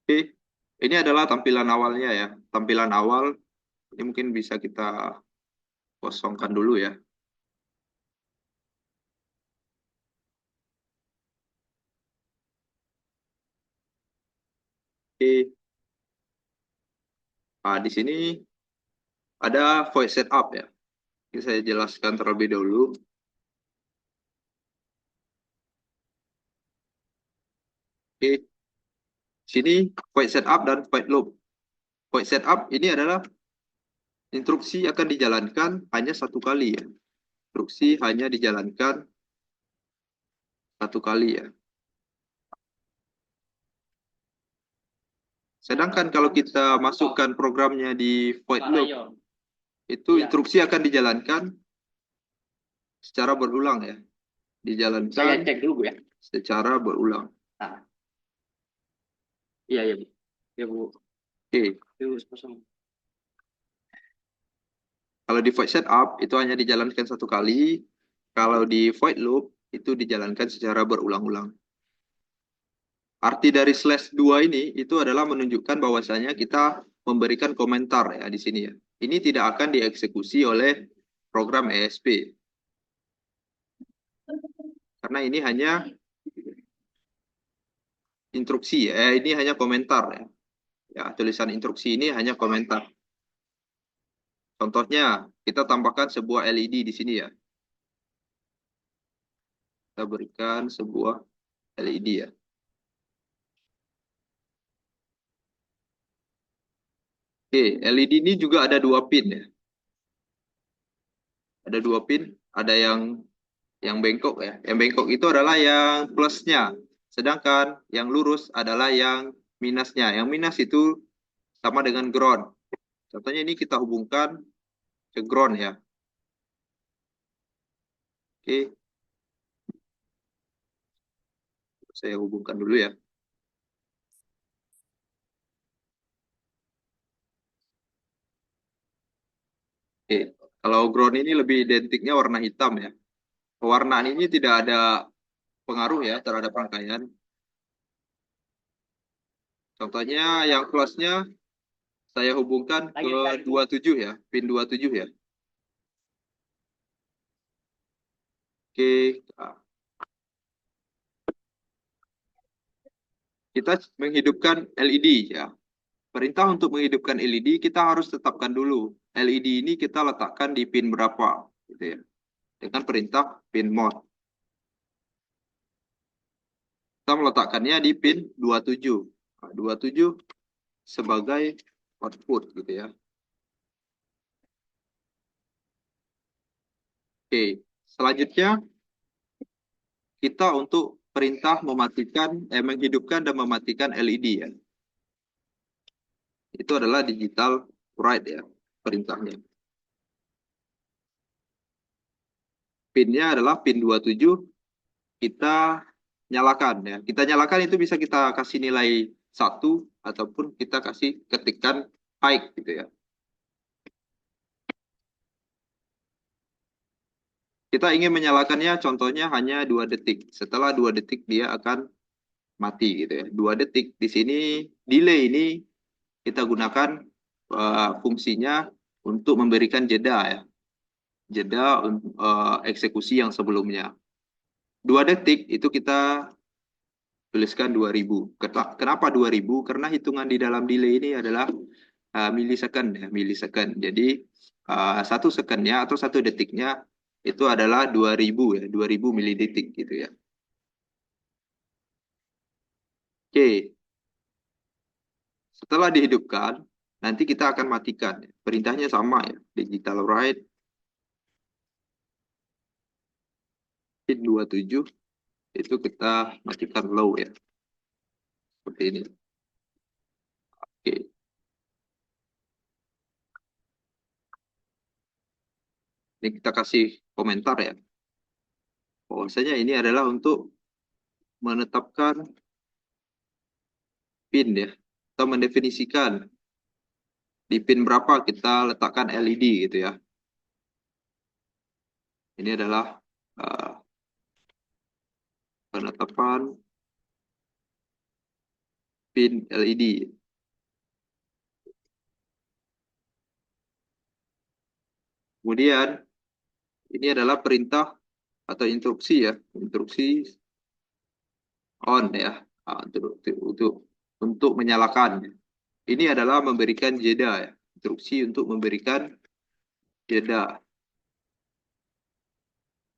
Speaker 1: Oke, ini adalah tampilan awalnya ya. Tampilan awal ini mungkin bisa kita kosongkan dulu ya. Oke, nah, di sini ada voice setup ya. Ini saya jelaskan terlebih dahulu. Oke, sini voice setup dan void loop. Voice setup ini adalah instruksi akan dijalankan hanya satu kali ya. Instruksi hanya dijalankan satu kali ya. Sedangkan kalau kita masukkan programnya di void
Speaker 3: Pak
Speaker 1: loop,
Speaker 3: Rayo.
Speaker 1: itu
Speaker 3: Iya.
Speaker 1: instruksi akan dijalankan secara berulang ya.
Speaker 3: Saya
Speaker 1: Dijalankan
Speaker 3: cek dulu Bu ya.
Speaker 1: secara berulang.
Speaker 3: Nah. Iya, iya Bu. Ya Bu.
Speaker 1: Oke,
Speaker 3: Itu kosong.
Speaker 1: kalau di void setup itu hanya dijalankan satu kali. Kalau di void loop itu dijalankan secara berulang-ulang. Arti dari /2 ini itu adalah menunjukkan bahwasanya kita memberikan komentar ya di sini ya. Ini tidak akan dieksekusi oleh program ESP. Karena ini hanya instruksi ya, ini hanya komentar ya. Ya, tulisan instruksi ini hanya komentar. Contohnya, kita tambahkan sebuah LED di sini ya. Kita berikan sebuah LED ya. Oke, LED ini juga ada dua pin ya. Ada dua pin, ada yang bengkok ya. Yang bengkok itu adalah yang plusnya. Sedangkan yang lurus adalah yang minusnya. Yang minus itu sama dengan ground. Contohnya ini kita hubungkan ke ground ya. Oke, saya hubungkan dulu ya. Oke, kalau ground ini lebih identiknya warna hitam ya. Pewarnaan ini tidak ada pengaruh ya terhadap rangkaian. Contohnya yang plusnya saya hubungkan ke 27 ya, pin 27 ya. Oke, nah, kita menghidupkan LED ya. Perintah untuk menghidupkan LED kita harus tetapkan dulu. LED ini kita letakkan di pin berapa gitu ya. Dengan perintah pin mode. Kita meletakkannya di pin 27. Nah, 27 sebagai output gitu ya. Oke, selanjutnya kita untuk perintah mematikan, menghidupkan dan mematikan LED ya. Itu adalah digital write ya perintahnya. Pinnya adalah pin 27, kita nyalakan ya. Kita nyalakan itu bisa kita kasih nilai 1 ataupun kita kasih ketikkan high gitu ya. Kita ingin menyalakannya contohnya hanya 2 detik. Setelah 2 detik dia akan mati gitu ya. 2 detik. Di sini delay ini kita gunakan fungsinya untuk memberikan jeda ya. Jeda eksekusi yang sebelumnya. 2 detik itu kita tuliskan 2000. Kenapa 2000? Karena hitungan di dalam delay ini adalah milisecond ya, milisecond. Jadi 1 secondnya atau 1 detiknya itu adalah 2000 ya, 2000 milidetik gitu ya. Oke, setelah dihidupkan, nanti kita akan matikan. Perintahnya sama ya, digital write pin 27 itu kita matikan low ya. Seperti ini. Oke. Ini kita kasih komentar ya. Bahwasanya ini adalah untuk menetapkan pin ya, atau mendefinisikan di pin berapa kita letakkan LED gitu ya. Ini adalah penetapan pin LED. Kemudian ini adalah perintah atau instruksi ya, instruksi on ya, untuk menyalakan. Ini adalah memberikan jeda ya, instruksi untuk memberikan jeda.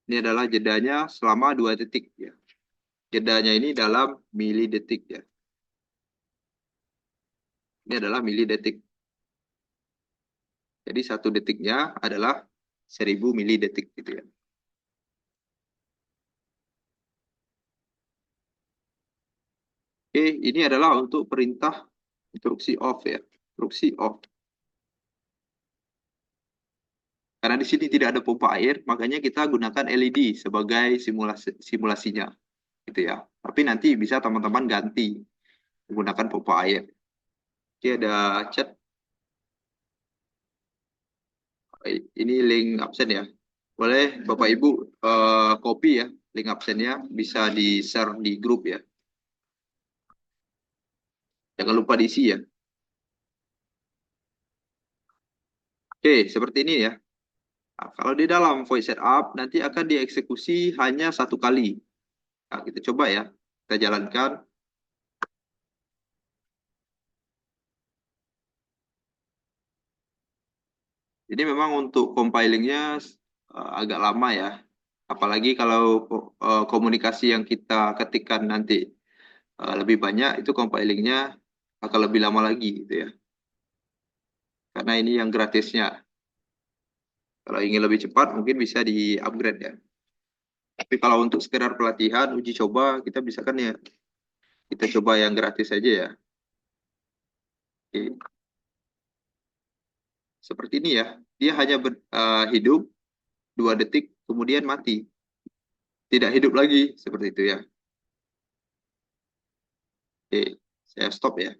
Speaker 1: Ini adalah jedanya selama 2 detik ya. Jedanya ini dalam milidetik ya. Ini adalah milidetik. Jadi 1 detiknya adalah 1000 milidetik gitu ya. Oke, ini adalah untuk perintah instruksi off ya. Instruksi off. Karena di sini tidak ada pompa air, makanya kita gunakan LED sebagai simulasinya. Gitu ya. Tapi nanti bisa teman-teman ganti menggunakan pompa air. Oke, ada chat. Ini link absen ya. Boleh Bapak Ibu copy ya link absennya, bisa di-share di grup ya. Jangan lupa diisi ya. Oke, seperti ini ya. Nah, kalau di dalam void setup nanti akan dieksekusi hanya 1 kali. Nah, kita coba ya. Kita jalankan. Ini memang untuk compilingnya agak lama ya. Apalagi kalau komunikasi yang kita ketikkan nanti lebih banyak, itu compilingnya akan lebih lama lagi gitu ya. Karena ini yang gratisnya. Kalau ingin lebih cepat mungkin bisa di-upgrade ya. Tapi kalau untuk sekedar pelatihan, uji coba, kita bisa kan ya, kita coba yang gratis aja ya. Oke. Seperti ini ya. Dia hanya hidup 2 detik, kemudian mati. Tidak hidup lagi, seperti itu ya. Oke, saya stop ya.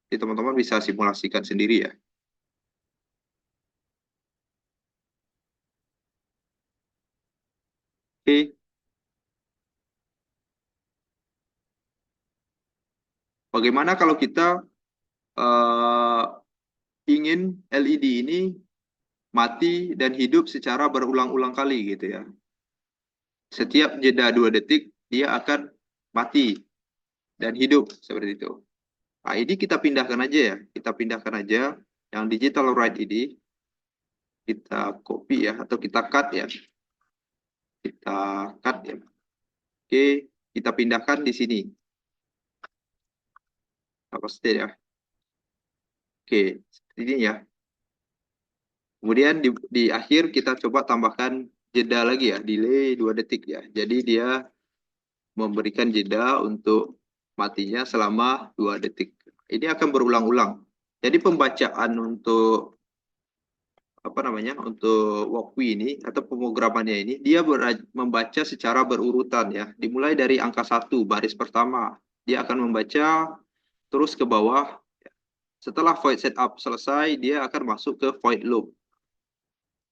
Speaker 1: Jadi teman-teman bisa simulasikan sendiri ya. Oke, bagaimana kalau kita ingin LED ini mati dan hidup secara berulang-ulang kali gitu ya. Setiap jeda 2 detik, dia akan mati dan hidup seperti itu. Nah, ini kita pindahkan aja ya. Kita pindahkan aja yang digital write ini. Kita copy ya, atau kita cut ya. Kita cut ya. Oke, kita pindahkan di sini. Apa state ya. Oke, seperti ini ya. Kemudian di akhir kita coba tambahkan jeda lagi ya, delay 2 detik ya. Jadi dia memberikan jeda untuk matinya selama 2 detik. Ini akan berulang-ulang. Jadi pembacaan untuk untuk walkthrough ini atau pemrogramannya ini, dia membaca secara berurutan ya. Dimulai dari angka 1 baris pertama, dia akan membaca terus ke bawah. Setelah void setup selesai, dia akan masuk ke void loop.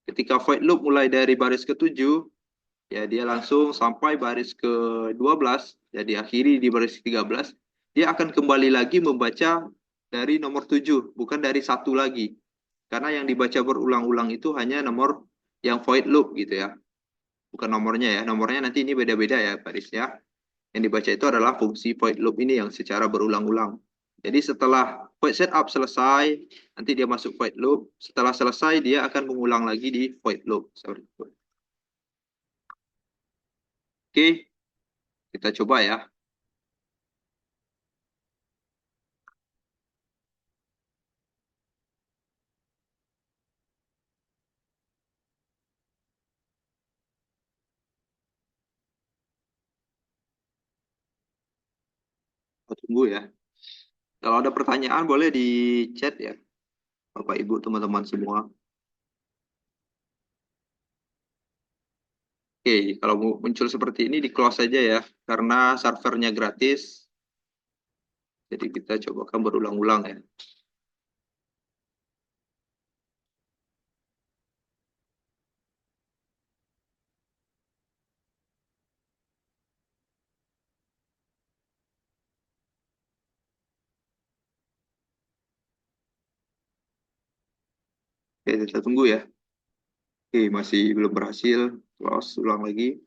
Speaker 1: Ketika void loop mulai dari baris ke-7, ya dia langsung sampai baris ke-12, ya diakhiri di baris ke-13, dia akan kembali lagi membaca dari nomor 7, bukan dari satu lagi. Karena yang dibaca berulang-ulang itu hanya nomor yang void loop gitu ya. Bukan nomornya ya, nomornya nanti ini beda-beda ya barisnya. Yang dibaca itu adalah fungsi void loop ini yang secara berulang-ulang. Jadi setelah void setup selesai, nanti dia masuk void loop. Setelah selesai, dia akan mengulang lagi di void loop. Seperti itu. Oke, kita coba ya. Kita tunggu ya. Kalau ada pertanyaan boleh di chat ya, Bapak Ibu teman-teman semua. Oke, kalau muncul seperti ini di close saja ya, karena servernya gratis. Jadi kita cobakan berulang-ulang ya. Oke, kita tunggu ya. Oke, masih belum berhasil. Close, ulang lagi.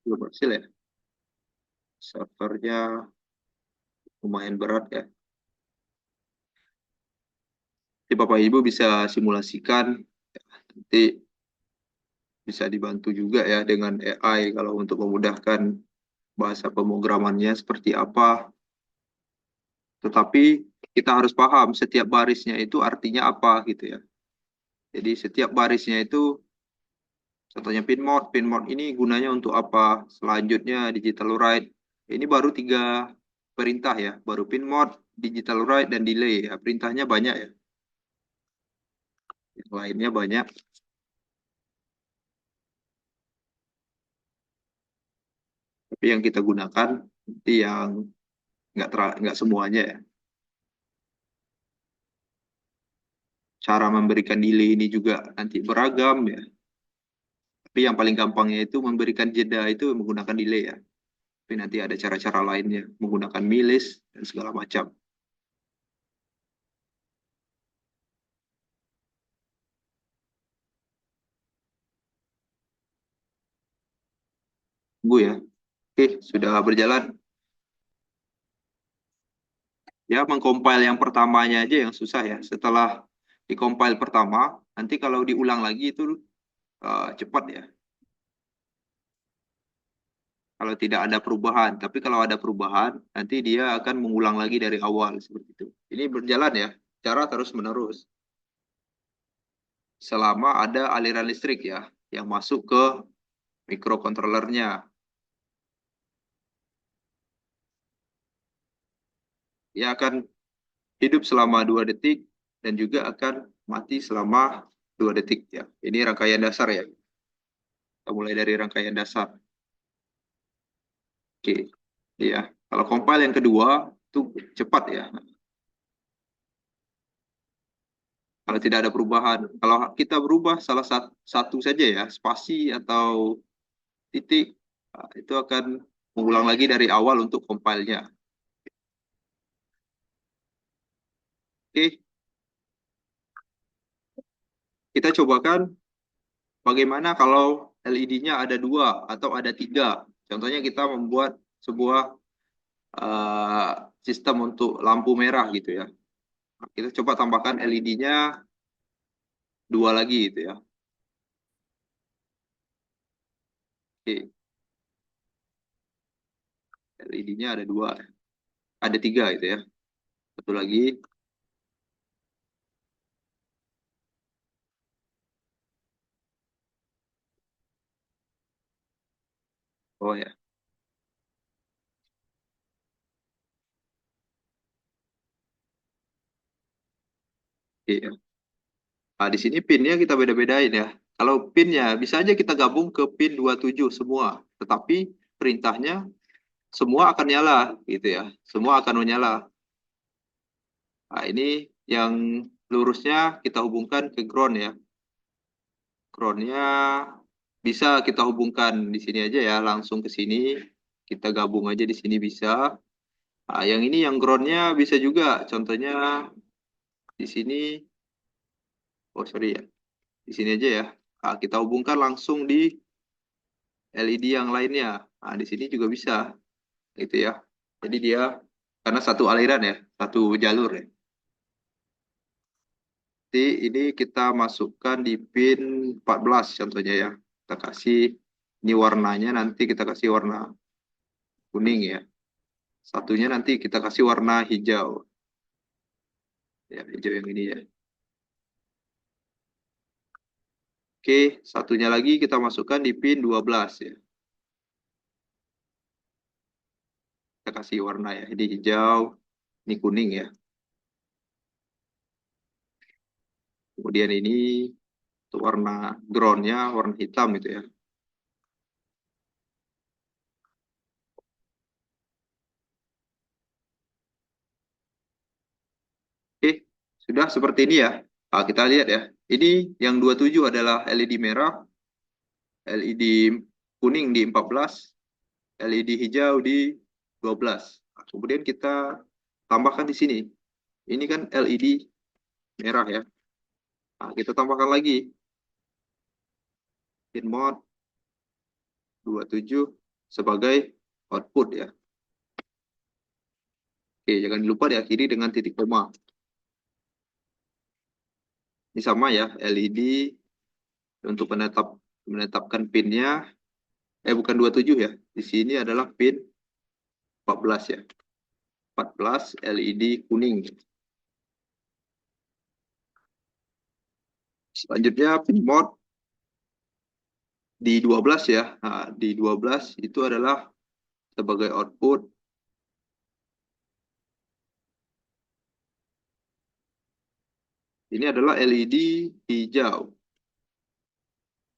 Speaker 1: Belum berhasil ya. Servernya lumayan berat ya. Jadi Bapak Ibu bisa simulasikan, nanti bisa dibantu juga ya dengan AI kalau untuk memudahkan bahasa pemrogramannya seperti apa. Tetapi kita harus paham setiap barisnya itu artinya apa gitu ya. Jadi setiap barisnya itu, contohnya pin mode ini gunanya untuk apa? Selanjutnya digital write. Ini baru tiga perintah ya, baru pin mode, digital write, dan delay ya. Perintahnya banyak ya, yang lainnya banyak. Tapi yang kita gunakan nanti yang nggak semuanya ya. Cara memberikan delay ini juga nanti beragam ya. Tapi yang paling gampangnya itu memberikan jeda itu menggunakan delay ya. Tapi nanti ada cara-cara lainnya menggunakan milis dan segala macam. Tunggu ya. Oke, sudah berjalan. Ya, mengcompile yang pertamanya aja yang susah ya. Setelah dikompil pertama, nanti kalau diulang lagi itu cepat ya. Kalau tidak ada perubahan. Tapi kalau ada perubahan, nanti dia akan mengulang lagi dari awal seperti itu. Ini berjalan ya, cara terus menerus. Selama ada aliran listrik ya, yang masuk ke mikrokontrolernya. Dia akan hidup selama 2 detik dan juga akan mati selama 2 detik ya. Ini rangkaian dasar ya. Kita mulai dari rangkaian dasar. Oke, iya. Kalau compile yang kedua itu cepat ya. Kalau tidak ada perubahan, kalau kita berubah salah satu saja ya, spasi atau titik, itu akan mengulang lagi dari awal untuk compile-nya. Oke, kita cobakan bagaimana kalau LED-nya ada dua atau ada tiga. Contohnya kita membuat sebuah uh, sistem untuk lampu merah gitu ya. Kita coba tambahkan LED-nya dua lagi gitu ya. Oke, LED-nya ada dua, ada tiga gitu ya. Satu lagi, oh ya. Oke, ya. Nah, di sini pinnya kita beda-bedain ya. Kalau pinnya bisa aja kita gabung ke pin 27 semua, tetapi perintahnya semua akan nyala gitu ya. Semua akan menyala. Nah, ini yang lurusnya kita hubungkan ke ground ya. Groundnya bisa kita hubungkan di sini aja ya, langsung ke sini. Kita gabung aja di sini bisa. Nah, yang ini yang groundnya bisa juga. Contohnya di sini, oh sorry ya, di sini aja ya. Nah, kita hubungkan langsung di LED yang lainnya. Nah, di sini juga bisa, gitu ya. Jadi dia karena satu aliran ya, satu jalur ya. Jadi ini kita masukkan di pin 14 contohnya ya. Kita kasih ini warnanya nanti kita kasih warna kuning ya. Satunya nanti kita kasih warna hijau. Ya, hijau yang ini ya. Oke, satunya lagi kita masukkan di pin 12 ya. Kita kasih warna ya. Ini hijau, ini kuning ya. Kemudian ini untuk warna groundnya warna hitam itu ya. Oke, sudah seperti ini ya. Nah, kita lihat ya. Ini yang 27 adalah LED merah, LED kuning di 14, LED hijau di 12. Nah, kemudian kita tambahkan di sini. Ini kan LED merah ya. Nah, kita tambahkan lagi pin mode 27 sebagai output ya. Oke, jangan lupa diakhiri dengan titik koma. Ini sama ya, LED untuk menetapkan pinnya. Bukan 27 ya. Di sini adalah pin 14 ya. 14 LED kuning. Selanjutnya pin mode di 12 ya. Nah, di 12 itu adalah sebagai output. Ini adalah LED hijau.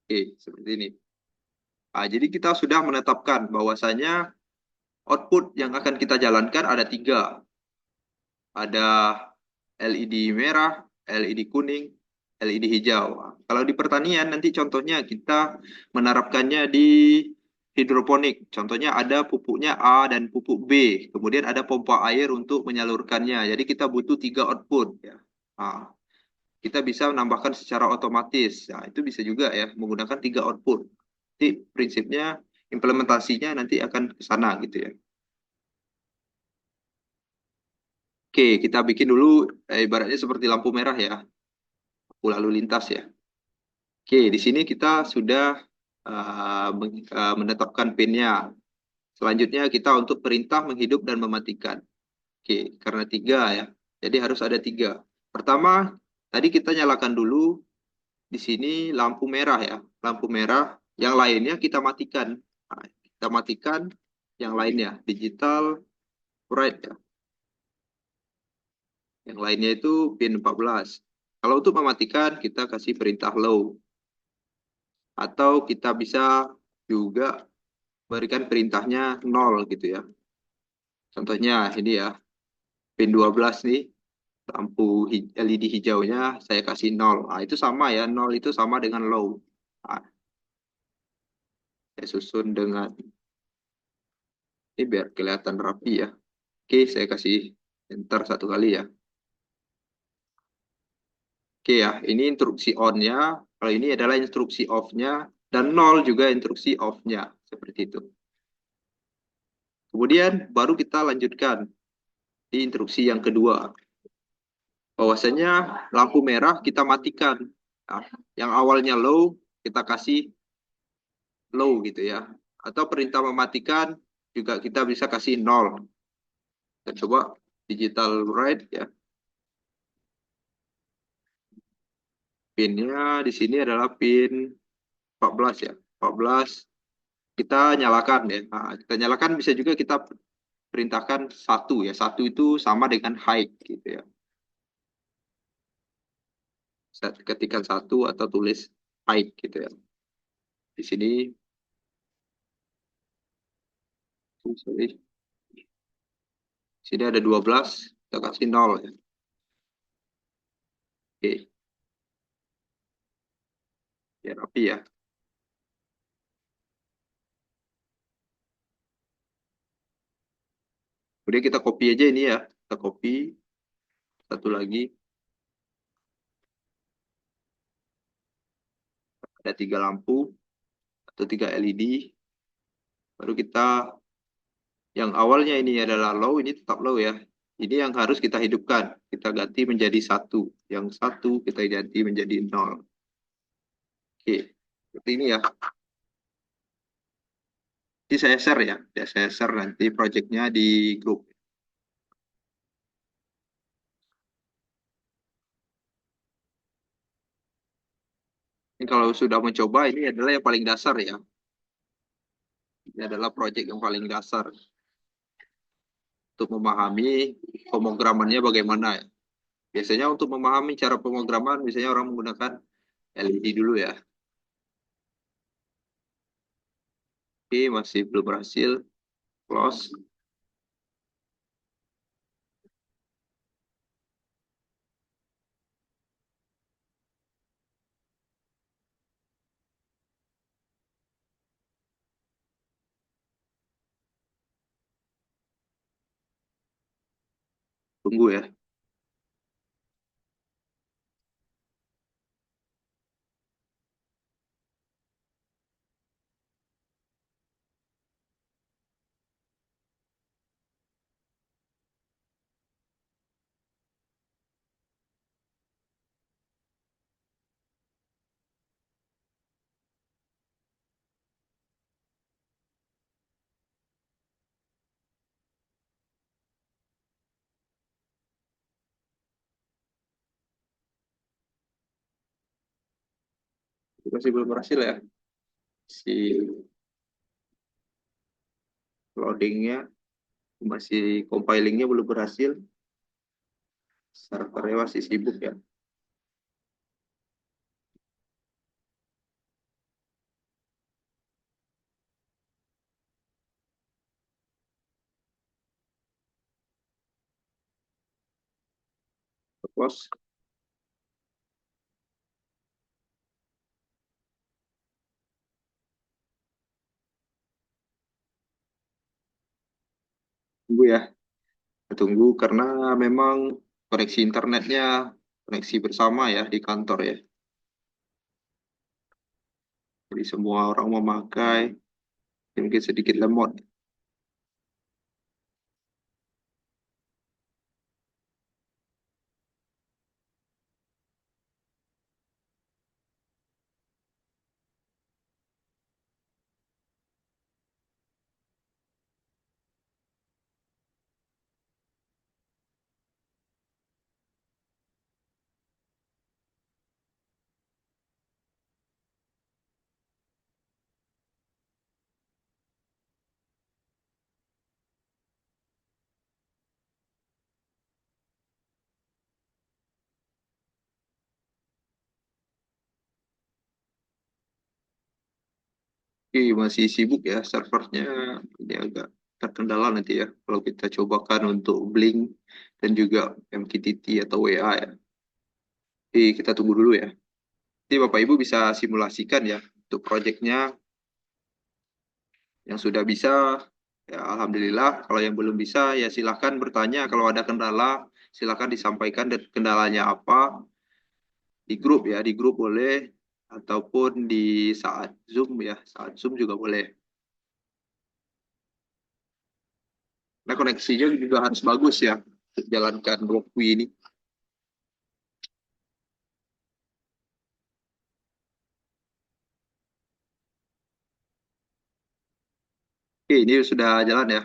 Speaker 1: Oke, seperti ini. Nah, jadi kita sudah menetapkan bahwasanya output yang akan kita jalankan ada 3. Ada LED merah, LED kuning, LED hijau. Kalau di pertanian nanti contohnya kita menerapkannya di hidroponik. Contohnya ada pupuknya A dan pupuk B. Kemudian ada pompa air untuk menyalurkannya. Jadi kita butuh 3 output ya. Nah, kita bisa menambahkan secara otomatis. Nah, itu bisa juga ya menggunakan 3 output. Jadi prinsipnya implementasinya nanti akan ke sana gitu ya. Oke, kita bikin dulu ibaratnya seperti lampu merah ya, lampu lalu lintas ya. Oke, di sini kita sudah menetapkan pinnya. Selanjutnya kita untuk perintah menghidup dan mematikan. Oke, karena 3 ya, jadi harus ada 3. Pertama, tadi kita nyalakan dulu di sini lampu merah ya, lampu merah. Yang lainnya kita matikan. Nah, kita matikan yang lainnya, digital, bright ya. Yang lainnya itu pin 14. Kalau untuk mematikan, kita kasih perintah low. Atau kita bisa juga berikan perintahnya 0 gitu ya. Contohnya ini ya, pin 12 nih, lampu LED hijaunya saya kasih 0. Nah, itu sama ya, 0 itu sama dengan low. Nah, saya susun dengan, ini biar kelihatan rapi ya. Oke, saya kasih enter 1 kali ya. Oke ya, ini instruksi on-nya, kalau ini adalah instruksi off-nya, dan 0 juga instruksi off-nya, seperti itu. Kemudian baru kita lanjutkan di instruksi yang kedua. Bahwasanya lampu merah kita matikan. Nah, yang awalnya low, kita kasih low gitu ya. Atau perintah mematikan juga kita bisa kasih 0. Kita coba digital right ya. Pinnya di sini adalah pin 14 ya. 14 kita nyalakan ya. Nah, kita nyalakan bisa juga kita perintahkan 1 ya. 1 itu sama dengan high gitu ya. Ketikkan satu atau tulis type gitu ya. Di sini, sorry, sini ada 12, kita kasih 0 ya. Oke, ya rapi ya. Kemudian kita copy aja ini ya. Kita copy satu lagi. Ada 3 lampu atau 3 LED. Baru kita, yang awalnya ini adalah low, ini tetap low ya. Ini yang harus kita hidupkan. Kita ganti menjadi 1. Yang 1 kita ganti menjadi 0. Oke, seperti ini ya. Jadi saya share ya. Saya share nanti projectnya di grup. Ini kalau sudah mencoba, ini adalah yang paling dasar ya. Ini adalah project yang paling dasar untuk memahami pemrogramannya bagaimana ya. Biasanya untuk memahami cara pemrograman, biasanya orang menggunakan LED dulu ya. Oke, masih belum berhasil. Close. Tunggu ya. Masih belum berhasil ya. Si loadingnya, masih compilingnya belum berhasil. Servernya masih sibuk ya. Close. Tunggu ya. Tunggu karena memang koneksi internetnya koneksi bersama ya di kantor ya. Jadi semua orang memakai, mungkin sedikit lemot. Oke, masih sibuk ya servernya. Ini agak terkendala nanti ya kalau kita cobakan untuk Blink dan juga MQTT atau WA ya. Oke, kita tunggu dulu ya. Jadi Bapak Ibu bisa simulasikan ya untuk proyeknya yang sudah bisa. Ya, Alhamdulillah. Kalau yang belum bisa, ya silahkan bertanya. Kalau ada kendala, silahkan disampaikan dan kendalanya apa di grup ya. Di grup boleh, ataupun di saat Zoom ya. Saat Zoom juga boleh. Nah, koneksinya juga harus bagus ya untuk jalankan Blockly ini. Oke, ini sudah jalan ya.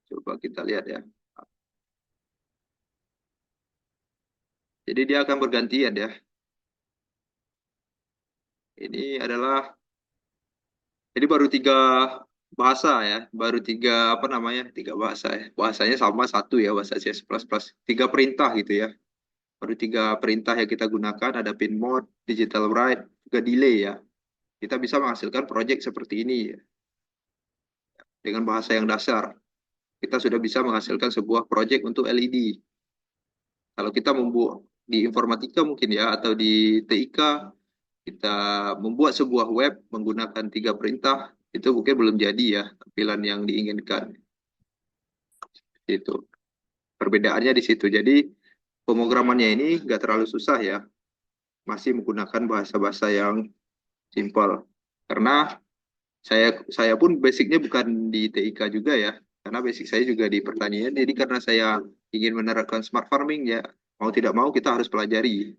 Speaker 1: Coba kita lihat ya. Jadi dia akan bergantian ya. Ini adalah, jadi baru 3 bahasa ya. Baru 3 apa namanya? 3 bahasa ya. Bahasanya sama satu ya, bahasa C++. 3 perintah gitu ya. Baru 3 perintah yang kita gunakan, ada pin mode, digital write, juga delay ya. Kita bisa menghasilkan project seperti ini ya. Dengan bahasa yang dasar. Kita sudah bisa menghasilkan sebuah project untuk LED. Kalau kita membuat di informatika mungkin ya, atau di TIK, kita membuat sebuah web menggunakan 3 perintah, itu mungkin belum jadi ya tampilan yang diinginkan. Itu perbedaannya di situ. Jadi pemrogramannya ini nggak terlalu susah ya, masih menggunakan bahasa-bahasa yang simpel. Karena saya pun basicnya bukan di TIK juga ya, karena basic saya juga di pertanian. Jadi karena saya ingin menerapkan smart farming ya, mau tidak mau kita harus pelajari.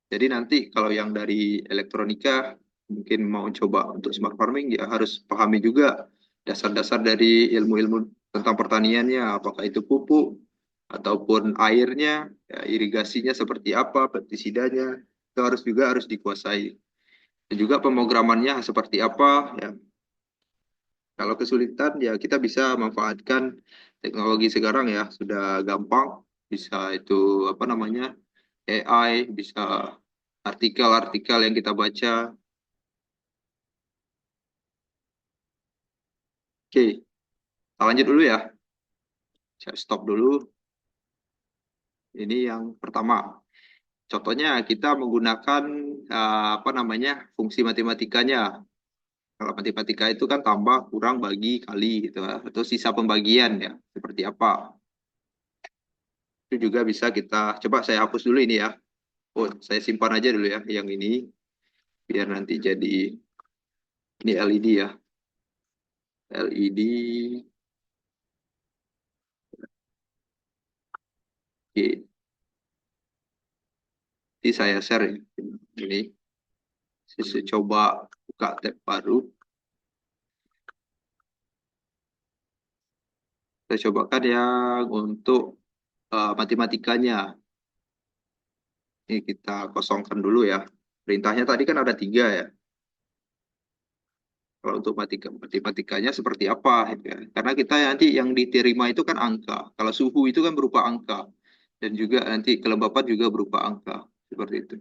Speaker 1: Jadi nanti kalau yang dari elektronika mungkin mau coba untuk smart farming ya harus pahami juga dasar-dasar dari ilmu-ilmu tentang pertaniannya, apakah itu pupuk ataupun airnya, ya, irigasinya seperti apa, pestisidanya, itu harus dikuasai. Dan juga pemrogramannya seperti apa ya. Kalau kesulitan ya kita bisa manfaatkan teknologi sekarang ya, sudah gampang, bisa itu apa namanya, AI, bisa artikel-artikel yang kita baca. Oke, kita lanjut dulu ya. Saya stop dulu. Ini yang pertama. Contohnya kita menggunakan apa namanya, fungsi matematikanya. Kalau matematika itu kan tambah, kurang, bagi, kali gitu ya. Atau sisa pembagian ya. Seperti apa? Itu juga bisa kita coba, saya hapus dulu ini ya. Oh, saya simpan aja dulu ya yang ini biar nanti jadi, ini LED ya. LED. Oke. Ini saya share ya. Ini saya coba buka tab baru. Saya cobakan yang untuk matematikanya. Ini kita kosongkan dulu ya. Perintahnya tadi kan ada 3 ya. Kalau untuk matematikanya seperti apa gitu ya. Karena kita nanti yang diterima itu kan angka. Kalau suhu itu kan berupa angka. Dan juga nanti kelembapan juga berupa angka. Seperti itu.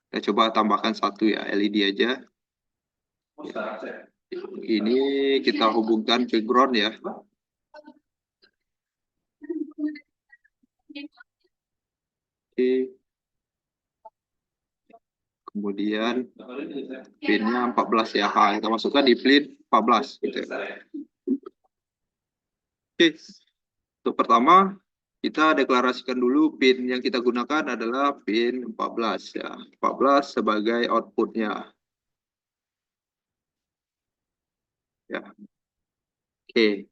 Speaker 1: Kita coba tambahkan 1 ya, LED aja. Ini kita hubungkan background ya. Oke. Kemudian pinnya 14 ya. Kita masukkan di pin 14 gitu. Oke. Untuk pertama, kita deklarasikan dulu pin yang kita gunakan adalah pin 14 ya. 14 sebagai outputnya. Ya. Oke.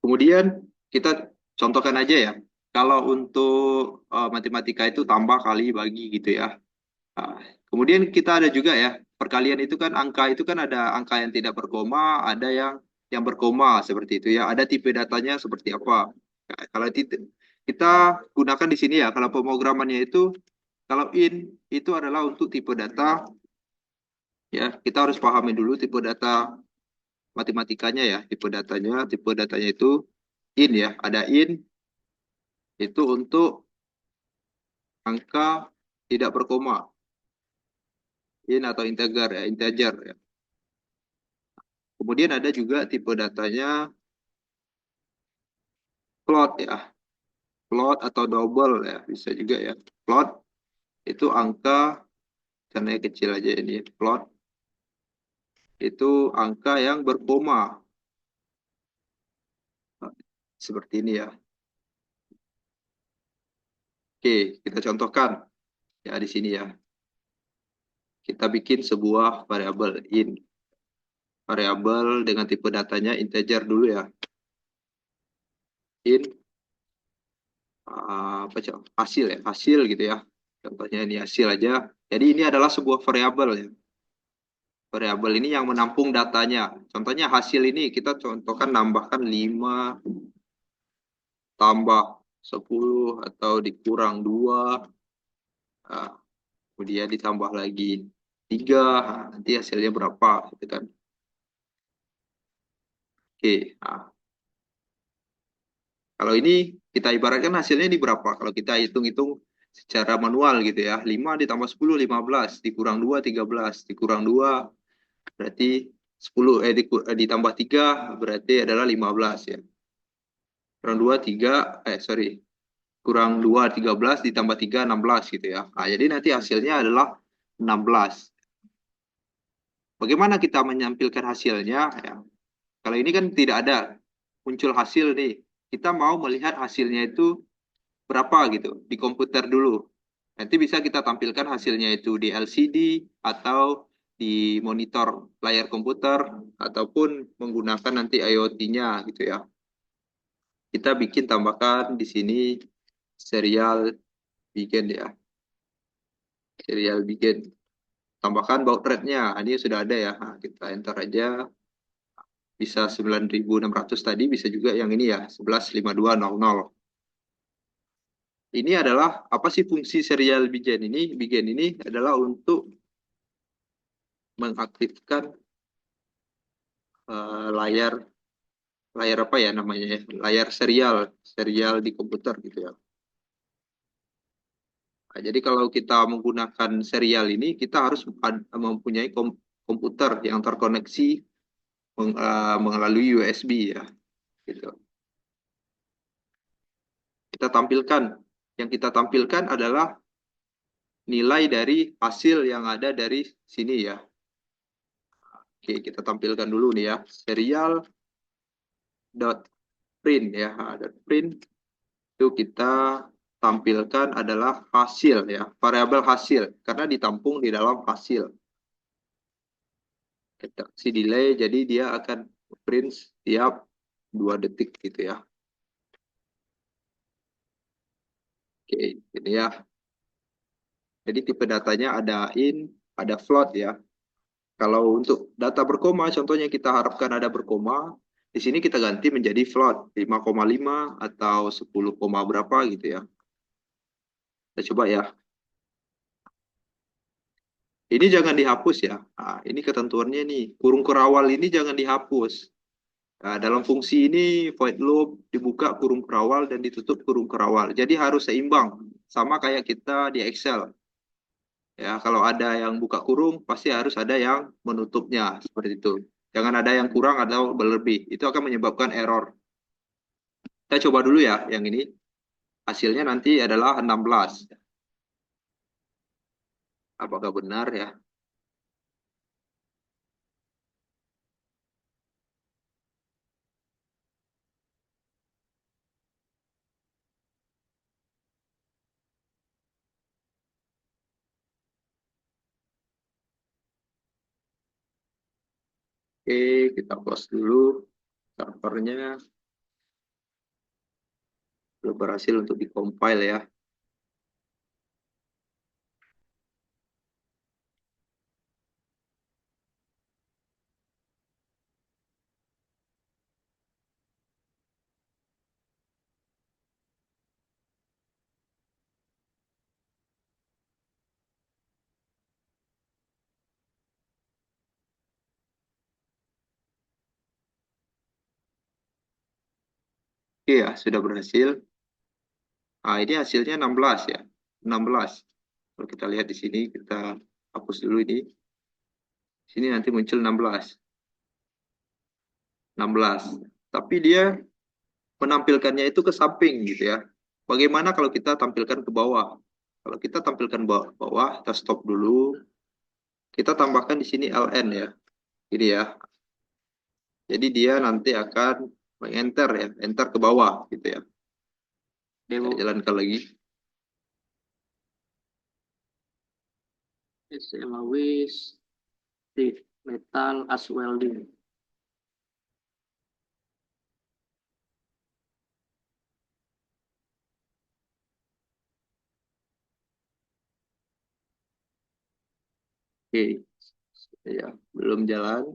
Speaker 1: Kemudian kita contohkan aja ya. Kalau untuk matematika itu tambah, kali, bagi gitu ya. Nah, kemudian kita ada juga ya, perkalian itu kan angka itu kan ada angka yang tidak berkoma, ada yang berkoma seperti itu ya. Ada tipe datanya seperti apa. Nah, kalau kita gunakan di sini ya, kalau pemrogramannya itu, kalau in itu adalah untuk tipe data ya, kita harus pahami dulu tipe data matematikanya ya, tipe datanya itu in ya, ada in itu untuk angka tidak berkoma, in atau integer ya, integer ya. Kemudian ada juga tipe datanya float ya, float atau double ya, bisa juga ya. Float itu angka, karena kecil aja ini, float itu angka yang berkoma. Seperti ini ya. Oke, kita contohkan ya di sini ya. Kita bikin sebuah variabel in. Variabel dengan tipe datanya integer dulu ya. In apa hasil ya, hasil gitu ya. Contohnya ini hasil aja. Jadi ini adalah sebuah variabel ya. Variabel ini yang menampung datanya. Contohnya hasil ini kita contohkan nambahkan 5 tambah 10 atau dikurang 2. Nah, kemudian ditambah lagi 3. Nah, nanti hasilnya berapa gitu kan. Oke, nah, kalau ini kita ibaratkan hasilnya ini berapa? Kalau kita hitung-hitung secara manual gitu ya. 5 ditambah 10, 15. Dikurang 2, 13. Dikurang 2, berarti 10. Ditambah 3, berarti adalah 15 ya. Kurang 2, 3. Sorry. Kurang 2, 13. Ditambah 3, 16 gitu ya. Nah, jadi nanti hasilnya adalah 16. Bagaimana kita menyampilkan hasilnya? Ya. Kalau ini kan tidak ada muncul hasil nih. Kita mau melihat hasilnya itu berapa gitu di komputer dulu. Nanti bisa kita tampilkan hasilnya itu di LCD atau di monitor layar komputer ataupun menggunakan nanti IoT-nya gitu ya. Kita bikin tambahkan di sini serial begin ya. Serial begin. Tambahkan baud rate-nya. Ini sudah ada ya. Nah, kita enter aja. Bisa 9600 tadi, bisa juga yang ini ya, 115200. Ini adalah apa sih fungsi serial begin ini? Begin ini adalah untuk mengaktifkan layar layar apa ya namanya ya? Layar serial, serial di komputer gitu ya. Nah, jadi kalau kita menggunakan serial ini, kita harus mempunyai komputer yang terkoneksi melalui USB ya, gitu. Yang kita tampilkan adalah nilai dari hasil yang ada dari sini ya. Oke, kita tampilkan dulu nih ya, serial dot print ya, dot print itu kita tampilkan adalah hasil ya, variabel hasil karena ditampung di dalam hasil. Kita kasih delay, jadi dia akan print setiap 2 detik gitu ya. Oke, ini ya. Jadi tipe datanya ada in, ada float ya. Kalau untuk data berkoma, contohnya kita harapkan ada berkoma, di sini kita ganti menjadi float 5,5 atau 10, berapa gitu ya. Kita coba ya. Ini jangan dihapus ya. Nah, ini ketentuannya nih. Kurung kerawal ini jangan dihapus. Nah, dalam fungsi ini void loop dibuka kurung kerawal dan ditutup kurung kerawal. Jadi harus seimbang. Sama kayak kita di Excel. Ya, kalau ada yang buka kurung, pasti harus ada yang menutupnya. Seperti itu. Jangan ada yang kurang atau berlebih. Itu akan menyebabkan error. Kita coba dulu ya yang ini. Hasilnya nanti adalah 16. Apakah benar ya? Oke, kita close dulu servernya. Belum berhasil untuk di-compile ya. Oke ya, sudah berhasil. Nah, ini hasilnya 16 ya. 16. Kalau kita lihat di sini, kita hapus dulu ini. Sini nanti muncul 16. 16. Tapi dia menampilkannya itu ke samping gitu ya. Bagaimana kalau kita tampilkan ke bawah? Kalau kita tampilkan bawah, kita stop dulu. Kita tambahkan di sini ln ya. Ini ya. Jadi dia nanti akan mengenter ya, enter ke bawah gitu ya. Saya
Speaker 3: Demo
Speaker 1: jalankan lagi.
Speaker 3: SLAWIS Stiff Metal as Welding.
Speaker 1: Oke, ya belum jalan.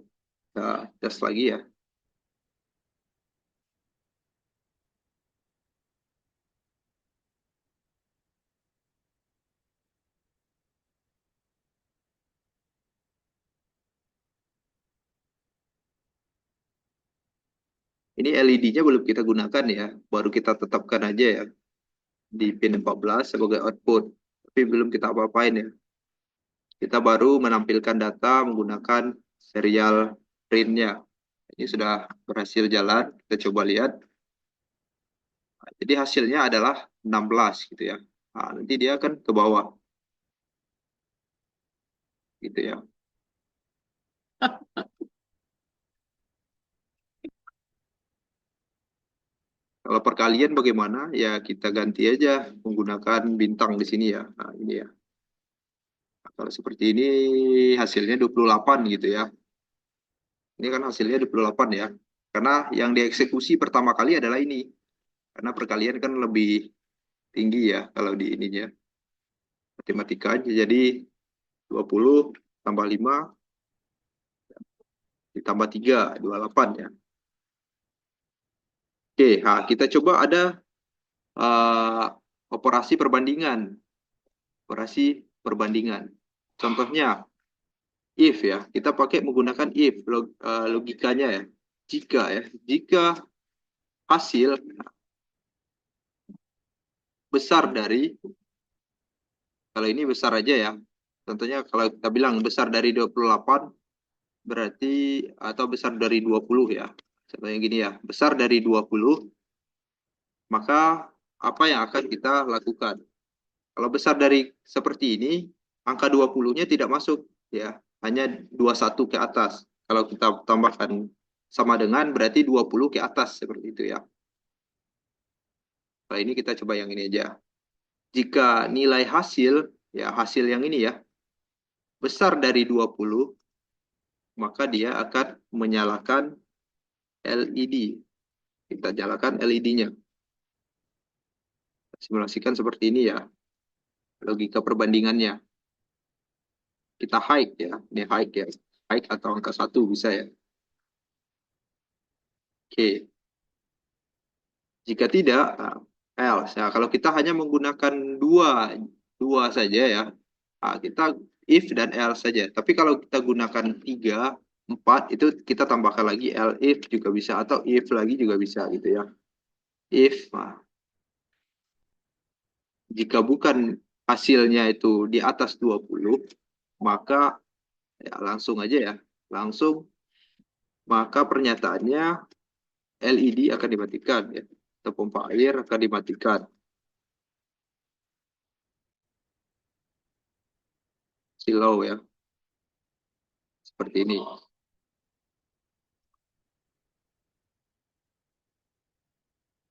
Speaker 1: Kita tes lagi ya. Ini LED-nya belum kita gunakan ya, baru kita tetapkan aja ya di pin 14 sebagai output. Tapi belum kita apa-apain ya. Kita baru menampilkan data menggunakan serial print-nya. Ini sudah berhasil jalan, kita coba lihat. Jadi hasilnya adalah 16 gitu ya. Nah, nanti dia akan ke bawah gitu ya. Kalau perkalian bagaimana? Ya kita ganti aja menggunakan bintang di sini ya. Nah, ini ya. Nah, kalau seperti ini hasilnya 28 gitu ya. Ini kan hasilnya 28 ya. Karena yang dieksekusi pertama kali adalah ini. Karena perkalian kan lebih tinggi ya kalau di ininya. Matematika aja. Jadi 20 tambah 5 ditambah 3, 28 ya. Oke, nah kita coba ada uh, operasi perbandingan. Operasi perbandingan. Contohnya, if ya, kita pakai menggunakan if logikanya ya. Jika hasil besar dari, kalau ini besar aja ya. Contohnya kalau kita bilang besar dari 28 berarti atau besar dari 20 ya. Contohnya gini ya, besar dari 20 maka apa yang akan kita lakukan? Kalau besar dari seperti ini, angka 20-nya tidak masuk ya, hanya 21 ke atas. Kalau kita tambahkan sama dengan berarti 20 ke atas seperti itu ya. Nah, ini kita coba yang ini aja. Jika nilai hasil ya hasil yang ini ya besar dari 20, maka dia akan menyalakan LED. Kita nyalakan LED-nya. Simulasikan seperti ini ya. Logika perbandingannya. Kita high ya. Ini high ya. High atau angka 1 bisa ya. Oke. Jika tidak, else. Nah, kalau kita hanya menggunakan dua saja ya, kita if dan else saja. Tapi kalau kita gunakan 3, 4, itu kita tambahkan lagi else if juga bisa, atau if lagi juga bisa gitu ya. If, jika bukan hasilnya itu di atas 20, maka ya langsung aja ya, langsung maka pernyataannya LED akan dimatikan ya, atau pompa air akan dimatikan. Silau ya, seperti ini.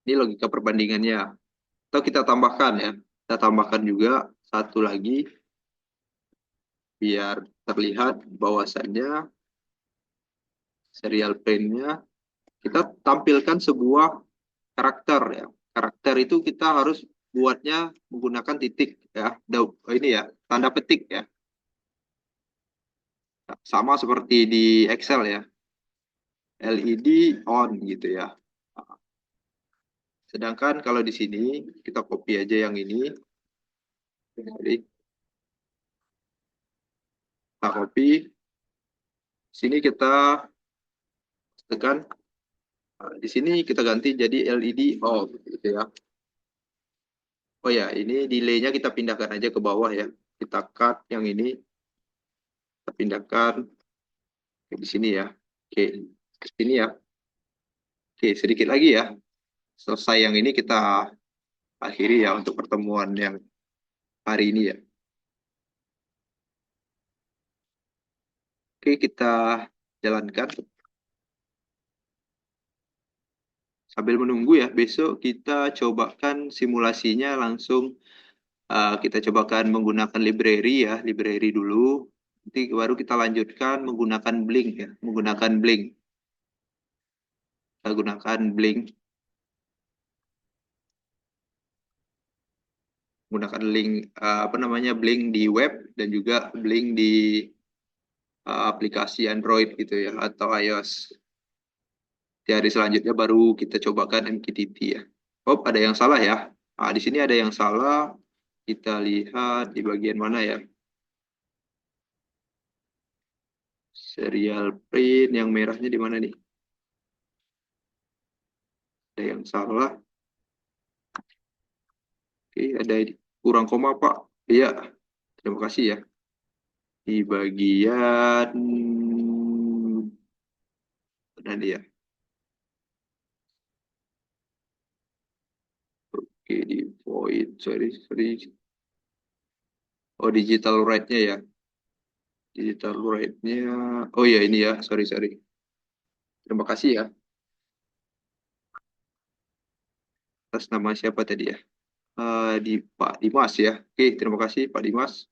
Speaker 1: Ini logika perbandingannya. Atau kita tambahkan ya. Kita tambahkan juga satu lagi biar terlihat bahwasannya serial print-nya kita tampilkan sebuah karakter ya. Karakter itu kita harus buatnya menggunakan titik ya. Ini ya, tanda petik ya. Sama seperti di Excel ya. LED on gitu ya. Sedangkan kalau di sini kita copy aja yang ini. Jadi kita copy. Sini kita tekan. Di sini kita ganti jadi LED off gitu ya. Oh ya, ini delay-nya kita pindahkan aja ke bawah ya. Kita cut yang ini, kita pindahkan ke di sini ya. Oke, ke sini ya. Oke, sedikit lagi ya. Selesai yang ini kita akhiri ya untuk pertemuan yang hari ini ya. Oke, kita jalankan. Sambil menunggu ya, besok kita cobakan simulasinya langsung. Kita cobakan menggunakan library ya, library dulu. Nanti baru kita lanjutkan menggunakan Blink ya, menggunakan Blink. Kita gunakan Blink, menggunakan link apa namanya Blink di web dan juga Blink di aplikasi Android gitu ya atau iOS. Di hari selanjutnya baru kita cobakan MQTT ya. Oh, ada yang salah ya. Di sini ada yang salah. Kita lihat di bagian mana ya. Serial print yang merahnya di mana nih? Ada yang salah. Oke, ada kurang koma, Pak. Iya, terima kasih ya. Di bagian mana dia? Oke, di void. Sorry, sorry. Oh, digital rate-nya ya. Digital rate-nya. Oh ya, ini ya. Sorry, sorry. Terima kasih ya. Atas nama siapa tadi ya? Di Pak Dimas ya. Oke, terima kasih Pak Dimas.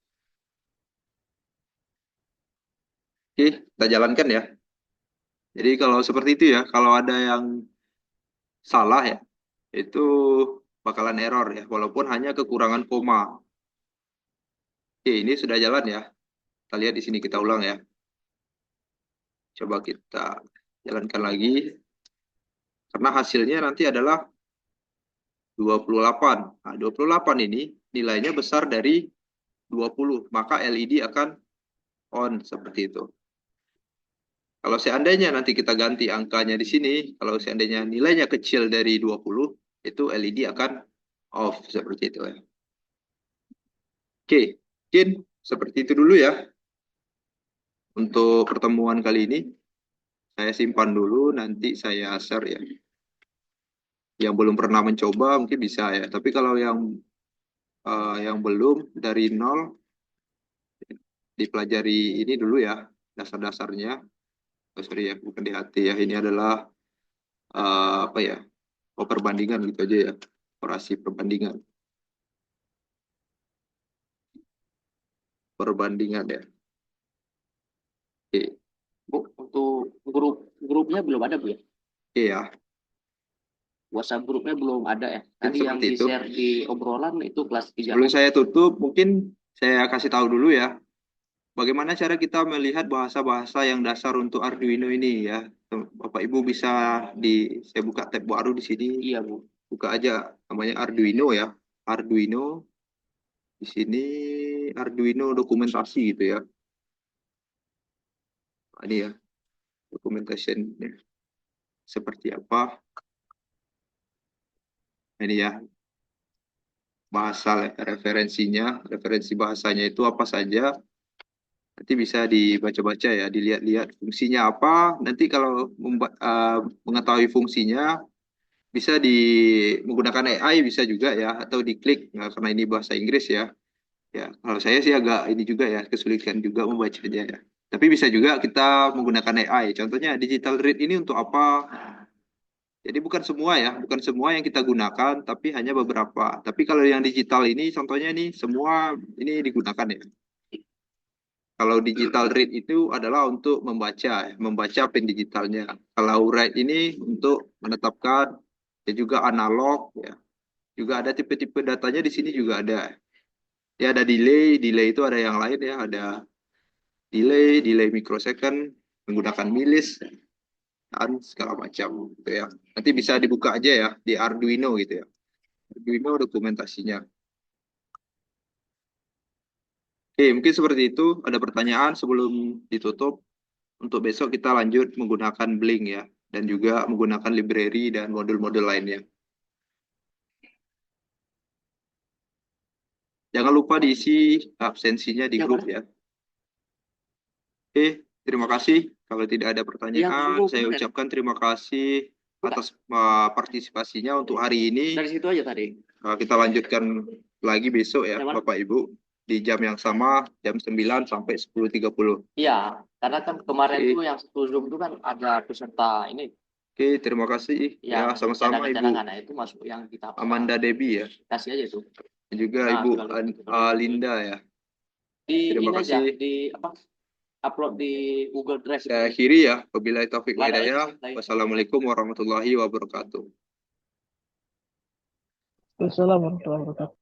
Speaker 1: Oke, kita jalankan ya. Jadi kalau seperti itu ya, kalau ada yang salah ya, itu bakalan error ya, walaupun hanya kekurangan koma. Oke, ini sudah jalan ya. Kita lihat di sini, kita ulang ya. Coba kita jalankan lagi. Karena hasilnya nanti adalah 28. Nah, 28 ini nilainya besar dari 20, maka LED akan on seperti itu. Kalau seandainya nanti kita ganti angkanya di sini, kalau seandainya nilainya kecil dari 20, itu LED akan off seperti itu ya. Oke, mungkin seperti itu dulu ya. Untuk pertemuan kali ini, saya simpan dulu, nanti saya share ya. Yang belum pernah mencoba mungkin bisa ya. Tapi kalau yang belum dari nol, dipelajari ini dulu ya, dasar-dasarnya. Oh, sorry ya, bukan di hati ya. Ini adalah apa ya? Oh, perbandingan gitu aja ya. Operasi perbandingan. Perbandingan ya. Oke,
Speaker 3: Bu, untuk grupnya belum ada, Bu ya?
Speaker 1: oke ya.
Speaker 3: WhatsApp grupnya belum ada ya.
Speaker 1: Mungkin
Speaker 3: Tadi yang
Speaker 1: seperti itu.
Speaker 3: di-share di obrolan itu kelas 3
Speaker 1: Sebelum
Speaker 3: kan?
Speaker 1: saya tutup, mungkin saya kasih tahu dulu ya. Bagaimana cara kita melihat bahasa-bahasa yang dasar untuk Arduino ini ya. Bapak Ibu bisa saya buka tab baru di sini.
Speaker 3: Iya, Bu.
Speaker 1: Buka aja namanya Arduino ya. Arduino di sini Arduino dokumentasi gitu ya. Nah, ini ya documentation seperti apa. Nah, ini ya bahasa referensinya, referensi bahasanya itu apa saja. Nanti bisa dibaca-baca ya, dilihat-lihat fungsinya apa. Nanti kalau mengetahui fungsinya bisa menggunakan AI bisa juga ya, atau diklik nah, karena ini bahasa Inggris ya. Ya, kalau saya sih agak ini juga ya, kesulitan juga membacanya ya. Tapi bisa juga kita menggunakan AI. Contohnya digital read ini untuk apa? Jadi bukan semua ya, bukan semua yang kita gunakan, tapi hanya beberapa. Tapi kalau yang digital ini, contohnya nih, semua ini digunakan ya. Kalau digital read itu adalah untuk membaca, ya, membaca pin digitalnya. Kalau write ini untuk menetapkan, dan juga analog, ya. Juga ada tipe-tipe datanya di sini juga ada. Ya ada delay, delay itu ada yang lain ya, ada delay microsecond, menggunakan milis, dan segala macam gitu ya. Nanti bisa dibuka aja ya di Arduino gitu ya. Arduino dokumentasinya. Oke, mungkin seperti itu. Ada pertanyaan sebelum ditutup. Untuk besok kita lanjut menggunakan Blink ya. Dan juga menggunakan library dan modul-modul lainnya. Jangan lupa diisi absensinya di
Speaker 3: Ya,
Speaker 1: grup
Speaker 3: Pak.
Speaker 1: ya. Oke, terima kasih. Kalau tidak ada
Speaker 3: Yang
Speaker 1: pertanyaan,
Speaker 3: dulu
Speaker 1: saya
Speaker 3: kemarin.
Speaker 1: ucapkan terima kasih
Speaker 3: Bukan.
Speaker 1: atas partisipasinya untuk hari ini.
Speaker 3: Dari situ aja tadi.
Speaker 1: Kita lanjutkan lagi besok ya,
Speaker 3: Yang mana?
Speaker 1: Bapak Ibu. Di jam yang sama, jam 9 sampai 10.30.
Speaker 3: Iya, karena kan kemarin
Speaker 1: Oke,
Speaker 3: tuh yang satu Zoom itu kan ada peserta ini
Speaker 1: oke, terima kasih. Ya,
Speaker 3: yang
Speaker 1: sama-sama Ibu
Speaker 3: cadangan-cadangan. Nah, itu masuk yang kita
Speaker 1: Amanda Debbie ya.
Speaker 3: kasih aja tuh.
Speaker 1: Dan juga
Speaker 3: Nah,
Speaker 1: Ibu
Speaker 3: tinggal itu.
Speaker 1: Linda ya.
Speaker 3: Di
Speaker 1: Terima
Speaker 3: ini aja,
Speaker 1: kasih.
Speaker 3: di apa? Upload di Google Drive
Speaker 1: Saya
Speaker 3: itu.
Speaker 1: akhiri ya. Wabillahi taufiq
Speaker 3: Nggak
Speaker 1: wa
Speaker 3: ada lagi
Speaker 1: hidayah.
Speaker 3: lain.
Speaker 1: Wassalamualaikum warahmatullahi wabarakatuh.
Speaker 2: Assalamualaikum warahmatullahi wabarakatuh.